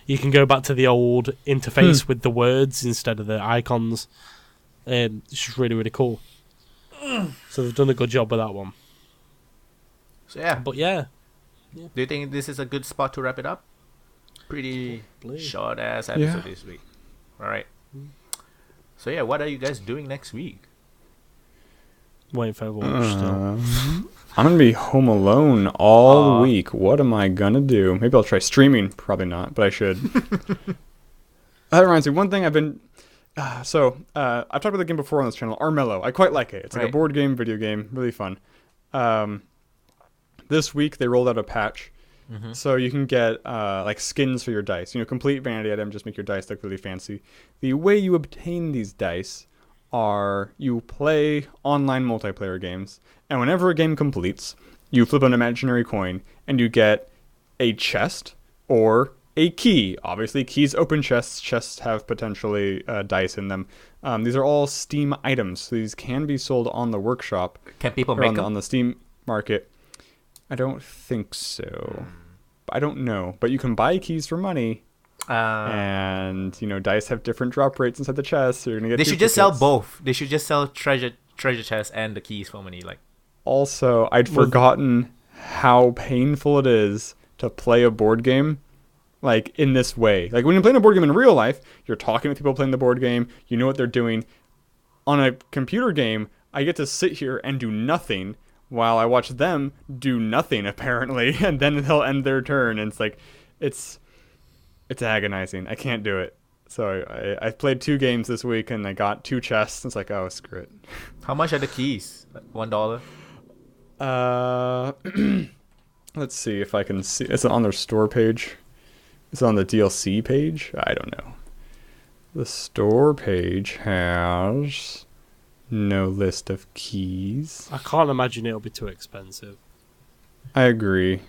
You can go back to the old interface with the words instead of the icons. It's just really, really cool. So they've done a good job with that one. So yeah. But yeah. Do you think this is a good spot to wrap it up? Pretty short ass episode this week. Alright. So yeah, what are you guys doing next week? Waiting for Overwatch still. I'm gonna be home alone all week. What am I gonna do? Maybe I'll try streaming. Probably not, but I should. That reminds me. One thing I've been. I've talked about the game before on this channel. Armello. I quite like it. It's like a board game, video game, really fun. This week they rolled out a patch, so you can get like skins for your dice. You know, complete vanity item, just make your dice look really fancy. The way you obtain these dice are you play online multiplayer games, and whenever a game completes, you flip an imaginary coin and you get a chest or a key. Obviously, keys open chests. Chests have potentially dice in them. These are all Steam items, so these can be sold on the workshop. Can people or make on the, them? on the Steam market? I don't think so. I don't know, but you can buy keys for money. And dice have different drop rates inside the chest, so you're gonna get. They should just sell duplicates. both. They should just sell treasure chest and the keys for money. Like, Also, I'd forgotten how painful it is to play a board game like in this way. Like when you're playing a board game in real life, you're talking with people playing the board game, you know what they're doing. On a computer game, I get to sit here and do nothing while I watch them do nothing apparently, and then they'll end their turn, and it's like it's agonizing. I can't do it. So I played 2 games this week and I got 2 chests. It's like, oh, screw it. how much are the keys? Like $1? Let's see if I can see. It's on their store page. It's on the DLC page? I don't know. The store page has no list of keys. I can't imagine it'll be too expensive. I agree.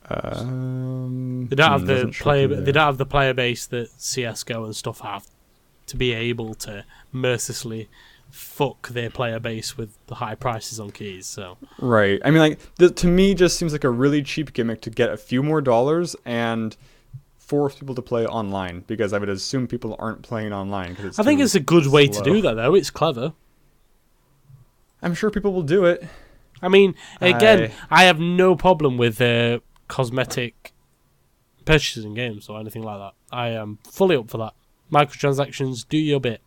They don't have the player. They don't have the player base that CS:GO and stuff have to be able to mercilessly fuck their player base with the high prices on keys. So right. I mean, like to me, just seems like a really cheap gimmick to get a few more dollars and force people to play online, because I would assume people aren't playing online. I think it's a good way to do that, though. It's clever. I'm sure people will do it. I mean, again, I have no problem with cosmetic purchases in games or anything like that. I am fully up for that. Microtransactions, do your bit.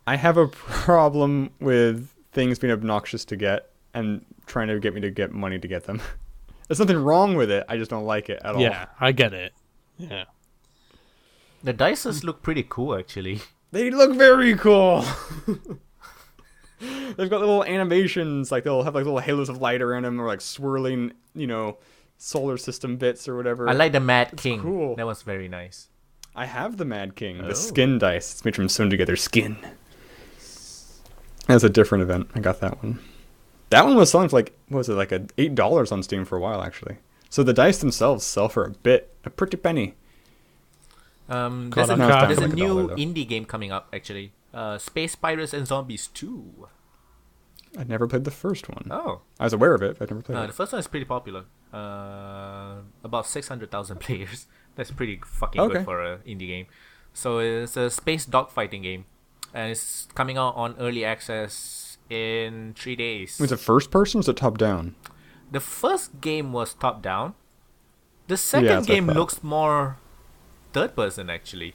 I have a problem with things being obnoxious to get and trying to get me to get money to get them. There's nothing wrong with it. I just don't like it at all. Yeah, I get it. Yeah. The dices look pretty cool, actually. They look very cool. They've got little animations, like they'll have like little halos of light around them, or like swirling, solar system bits or whatever. I like the Mad King. Cool. That was very nice. I have the Mad King, the skin dice. It's made from sewn together skin. That's a different event. I got that one. That one was selling for like, what was it, like $8 on Steam for a while, actually. So the dice themselves sell for a pretty penny. There's a new indie game coming up, actually. Space Pirates and Zombies 2. I never played the first one. Oh. I was aware of it, but I never played it. The first one is pretty popular. About 600,000 players. That's pretty fucking good for an indie game. So it's a space dogfighting game. And it's coming out on early access in 3 days. Was it first person or was it top down? The first game was top down. The second game looks more third person, actually.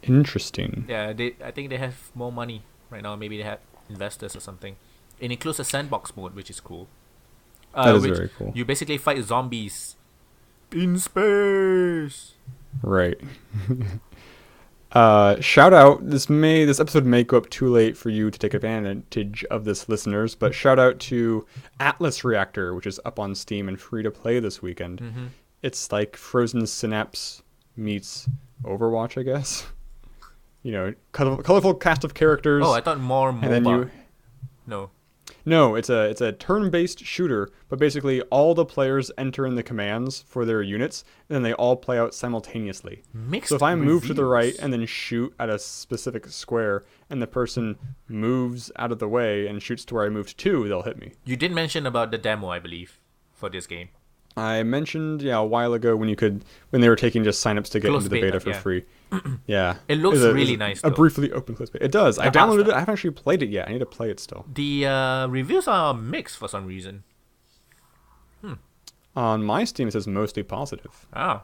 Interesting. Yeah, I think they have more money right now. Maybe they have investors or something. It includes a sandbox mode, which is cool. That is very cool. You basically fight zombies in space. Right. Shout out. This episode may go up too late for you to take advantage of this, listeners. But shout out to Atlas Reactor, which is up on Steam and free to play this weekend. Mm-hmm. It's like Frozen Synapse meets Overwatch, I guess. Colorful cast of characters. Oh, I thought more MOBA. And then No, it's a turn-based shooter, but basically all the players enter in the commands for their units, and then they all play out simultaneously. So if I move to the right and then shoot at a specific square, and the person moves out of the way and shoots to where I moved to, they'll hit me. You did mention about the demo, I believe, for this game. I mentioned, a while ago when they were taking just signups to get into the beta for free. Yeah. It looks really nice, though. A briefly open closed beta. It does. I downloaded it. I haven't actually played it yet. I need to play it still. The reviews are mixed for some reason. On my Steam, it says mostly positive. Oh.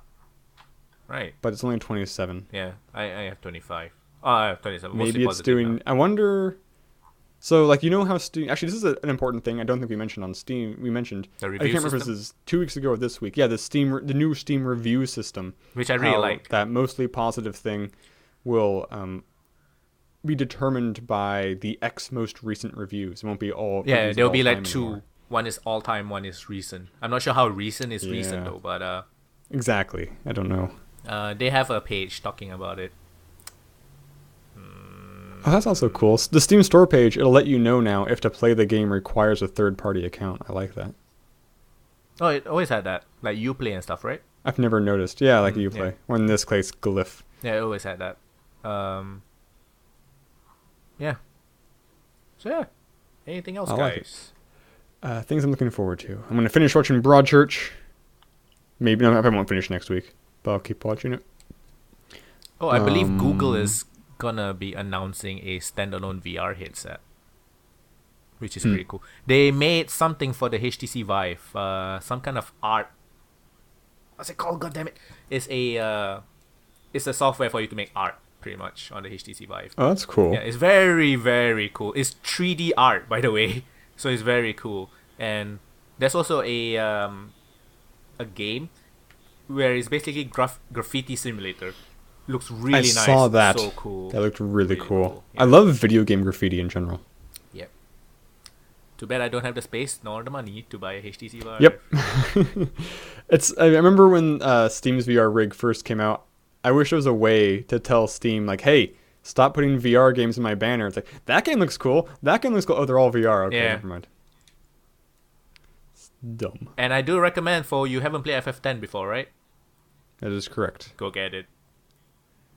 Right. But it's only 27. Yeah. I have 25. I have 27. Maybe it's doing... Now. I wonder... So, how Steam... Actually, this is an important thing I don't think we mentioned on Steam. We mentioned... The review I can't remember if this is 2 weeks ago or this week. Yeah, the new Steam review system. Which I really like. That mostly positive thing will be determined by the X most recent reviews. It won't be all... Yeah, there'll be like two. Anymore. One is all-time, one is recent. I'm not sure how recent is recent, though, but... Exactly. I don't know. They have a page talking about it. Oh, that's also cool. The Steam store page, it'll let you know now if to play the game requires a third-party account. I like that. Oh, it always had that. Like Uplay and stuff, right? I've never noticed. Yeah, like Uplay. Yeah. Or in this case, Glyph. Yeah, it always had that. Yeah. So, yeah. Anything else, guys? Things I'm looking forward to. I'm going to finish watching Broadchurch. Maybe, no, I probably won't finish next week, but I'll keep watching it. Oh, I believe Google is gonna be announcing a standalone VR headset, which is pretty cool. They made something for the HTC Vive, some kind of art. What's it called? God damn it! It's a software for you to make art, pretty much, on the HTC Vive. Oh, that's cool. Yeah, it's very, very cool. It's 3D art, by the way, so it's very cool. And there's also a game where it's basically graffiti simulator. Looks really nice. I saw that. So cool. That looked really cool. Yeah. I love video game graffiti in general. Yep. Too bad I don't have the space nor the money to buy a HTC Vive. Yep. I remember when Steam's VR rig first came out. I wish there was a way to tell Steam like, hey, stop putting VR games in my banner. It's like, that game looks cool. That game looks cool. Oh, they're all VR. Okay, Yeah. never mind. It's dumb. And I do recommend for you haven't played FF10 before, right? That is correct. Go get it.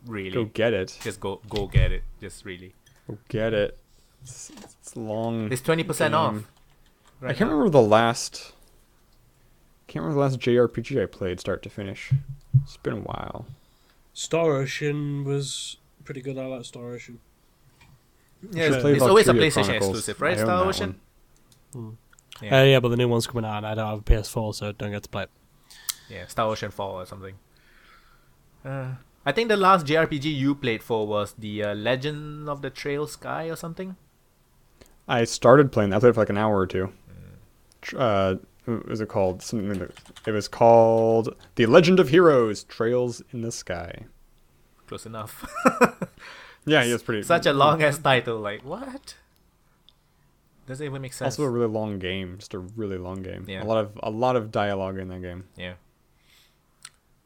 Really. Go get it. Just go get it. Just really. Go get it. It's long. It's 20% game. off. I Right can't remember the last. JRPG I played start to finish. It's been a while. Star Ocean was pretty good. I like Star Ocean. Yeah, Should play it's always a Valkyria PlayStation Chronicles. exclusive, right? I own Star that Ocean? one. Yeah, but the new one's coming out, and I don't have a PS4, so don't get to play it. Yeah, Star Ocean 4 or something. I think the last JRPG you played for was the Legend of the Trail Sky or something. I started playing that. I played for like an hour or two. What was it called? It was called The Legend of Heroes: Trails in the Sky. Close enough. Yeah, he was pretty. Such a long ass title. Like what? Doesn't even make sense. Also a really long game. Just a really long game. Yeah. A lot of dialogue in that game. Yeah.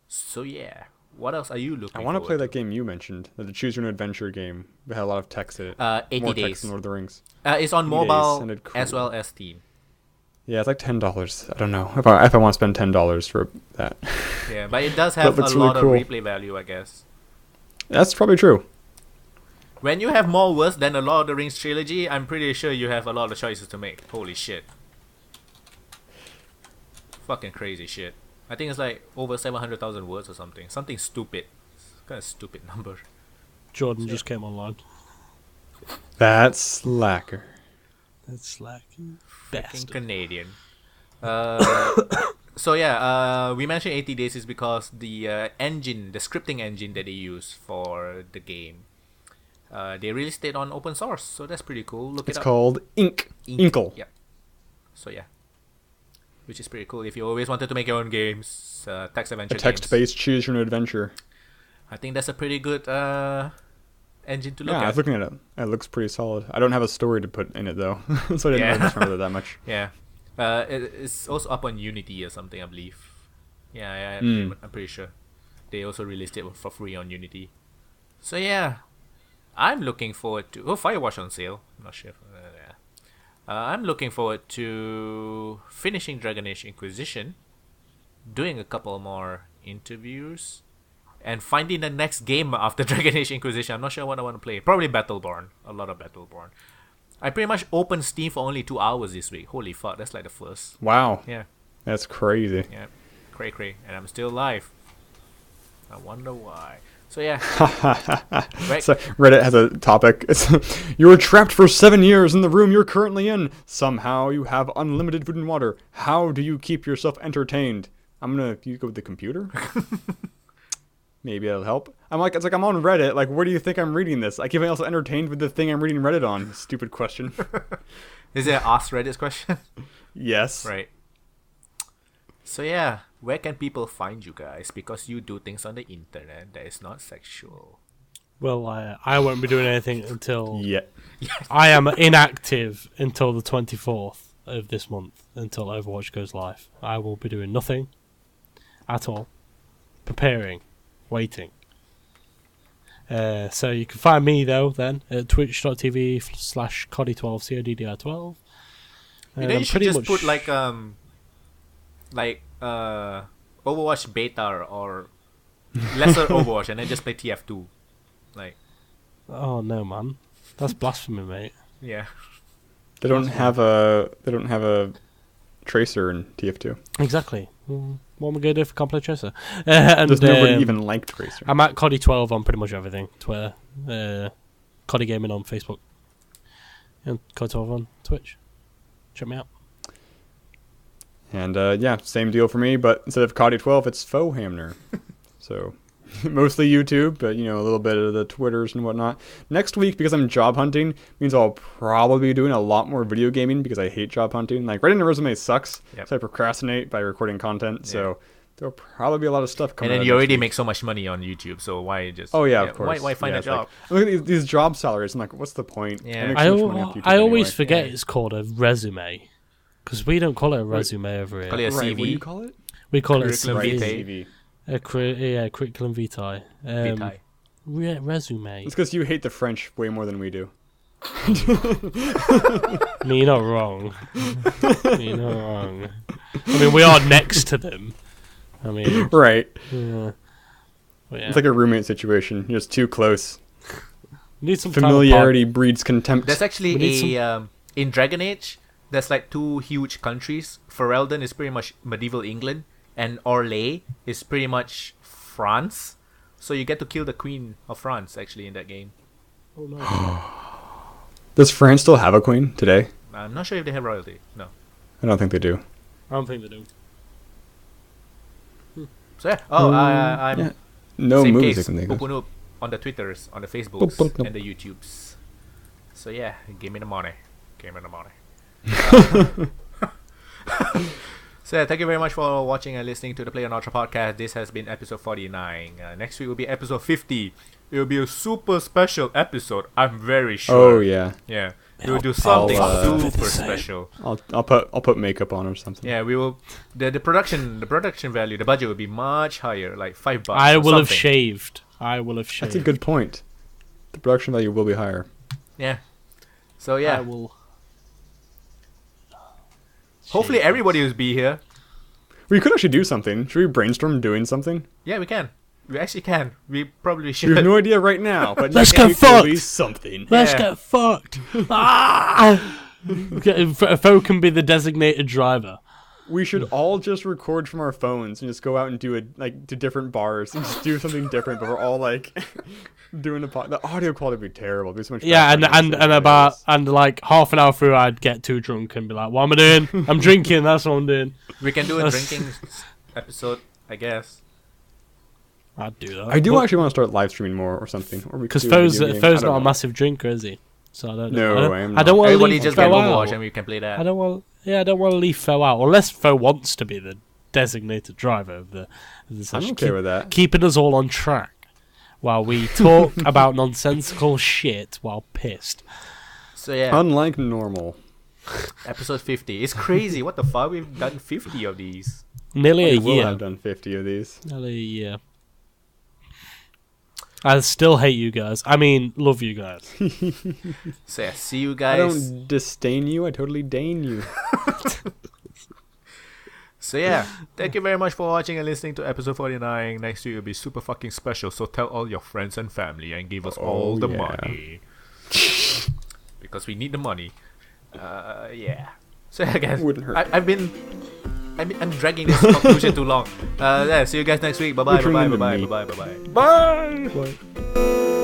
So yeah, what else are you looking? I want to play forward that game you mentioned, the Choose Your Own Adventure game. It had a lot of text in it. 80 More days. text than Lord of the Rings. It's on 80 days, mobile sounded cool. as well as Steam. Yeah, it's like $10. I don't know if I want to spend $10 for that. Yeah, but it does have a looks really lot cool. of replay value, I guess. That's probably true. When you have more words than the Lord of the Rings trilogy, I'm pretty sure you have a lot of choices to make. Holy shit. Fucking crazy shit. I think it's like over 700,000 words or something. Something stupid. It's kind of stupid number. Jordan just came online. That's slacker. That's like Freaking bastard. Canadian. So yeah, we mentioned 80 days is because the engine, the scripting engine that they use for the game, they released it on open source, so that's pretty cool. Look It's it up. called Inkle. Yeah. So yeah, which is pretty cool. If you always wanted to make your own games, text adventure A text-based Choose Your Own Adventure. games, I think that's a pretty good engine to look Yeah, I at. was looking at it. It looks pretty solid. I don't have a story to put in it though, so I didn't Yeah. really remember it that much. Yeah. It's also up on Unity or something, I believe. Yeah, I'm pretty sure. They also released it for free on Unity. So yeah, I'm looking forward to... Oh, Firewatch on sale. I'm not sure. Yeah. I'm looking forward to finishing Dragon Age Inquisition, doing a couple more interviews, and finding the next game after Dragon Age Inquisition. I'm not sure what I want to play. Probably Battleborn. A lot of Battleborn. I pretty much opened Steam for only 2 hours this week. Holy fuck, that's like the first. Wow, Yeah, that's crazy. yeah. Cray. And I'm still alive. I wonder why. So yeah. Right. So Reddit has a topic. It's you were trapped for 7 years in the room you're currently in. Somehow you have unlimited food and water. How do you keep yourself entertained? You go with the computer? Maybe it'll help. It's like I'm on Reddit. Like, where do you think I'm reading this? I keep myself entertained with the thing I'm reading Reddit on. Stupid question. Is it an Ask Reddit question? Yes. Right. So yeah, where can people find you guys? Because you do things on the internet that is not sexual. Well, I won't be doing anything until... Yeah. I am inactive until the 24th of this month, until Overwatch goes live. I will be doing nothing at all. Preparing. Waiting. So you can find me, though, then, at twitch.tv/Coddi12, CODDI12. You know, you should just put like Overwatch beta or lesser Overwatch, and then just play TF2. Like, Oh, no, man. That's blasphemy, mate. yeah. They don't have a tracer in TF2. Exactly. What am I going to do for Complete Tracer? And, There's nobody even like tracer. I'm at Coddi12 on pretty much everything. Twitter, CoddiGaming on Facebook, and Coddi12 on Twitch. Check me out. And yeah, same deal for me, but instead of CoddiGaming, it's Foehamner. So mostly YouTube, but a little bit of the Twitters and whatnot. Next week, because I'm job hunting, means I'll probably be doing a lot more video gaming because I hate job hunting. Like, writing a resume sucks, Yep. so I procrastinate by recording content. Yeah. So There'll probably be a lot of stuff coming. And then out you next already week. make so much money on YouTube, so why just? Oh yeah, of course. Why find a it's job? Like, look at these job salaries. I'm like, what's the point? Yeah. make so much money off YouTube I always anyway. forget Yeah. it's called a resume, because we don't call it a resume over here. Call it a Right, CV. what do you call it? We call it a Curriculum CV. vitae. Curriculum vitae. Vitae. Resume. It's because you hate the French way more than we do. I mean, you're not wrong. You're not wrong. I mean, we are next to them. I mean, Right. yeah. But yeah. It's like a roommate situation. You're just too close. We need some Familiarity breeds contempt. There's actually We need in Dragon Age. There's like two huge countries. Ferelden is pretty much medieval England, and Orlais is pretty much France. So you get to kill the Queen of France actually in that game. Oh, no. Does France still have a queen today? I'm not sure if they have royalty. No. I don't think they do. I don't think they do. So yeah. Oh, I'm Yeah. No same movies I case. can think of. Pupunoob on the Twitters, on the Facebooks, Pupunoob. and the YouTubes. So yeah, give me the money. Give me the money. So yeah, thank you very much for watching and listening to the playonultra podcast. This has been episode 49. Next week will be episode 50. It will be a super special episode. I'm very sure. Oh yeah. Yeah. We will do something I'll, super special. I'll put makeup on or something. Yeah, we will. The production value, the budget will be much higher, like $5. I or will have something. shaved. I will have shaved. That's a good point. The production value will be higher. Yeah. So yeah. I will. Hopefully shave. everybody will be here. We could actually do something. Should we brainstorm doing something? Yeah, we can. We actually can. We probably We should. have no idea right now, but Let's next get week there'll fucked. be something. Let's Yeah. get fucked. Foe can be the designated driver. We should all just record from our phones and just go out and do it like to different bars and just do something different. But we're all like doing the audio quality would be terrible. It'd be so much Yeah, background noise. and like half an hour through, I'd get too drunk and be like, "What am I doing? I'm drinking. That's what I'm doing." We can do a That's- drinking episode, I guess. I'd do that. I do actually want to start live streaming more or something. because do a Foe's video game. Foe's I don't not a know. massive drinker, is he? So I don't No, know. I am I don't not. want to Everybody leave just Foe get Overwatch out. and we can play that. I don't want to leave Foe out unless Foe wants to be the designated driver of the I'm session. okay with that. Keeping us all on track while we talk about nonsensical shit while pissed. So yeah, Unlike normal. episode 50. It's crazy. What the fuck? We've done 50 of these. Nearly We a will year. have done 50 of these. Nearly a year. I still hate you guys. I mean, love you guys. So yeah, see you I guys. don't disdain you. I totally deign you. So yeah, thank you very much for watching and listening to episode 49. Next week will be super fucking special. So tell all your friends and family and give us all the yeah. money. Because we need the money. Yeah. So yeah, guys, Wouldn't hurt. I'm dragging this conclusion too long. Yeah, see you guys next week. Bye bye. You're Bye turning bye. into Bye me. bye. Bye bye. Bye!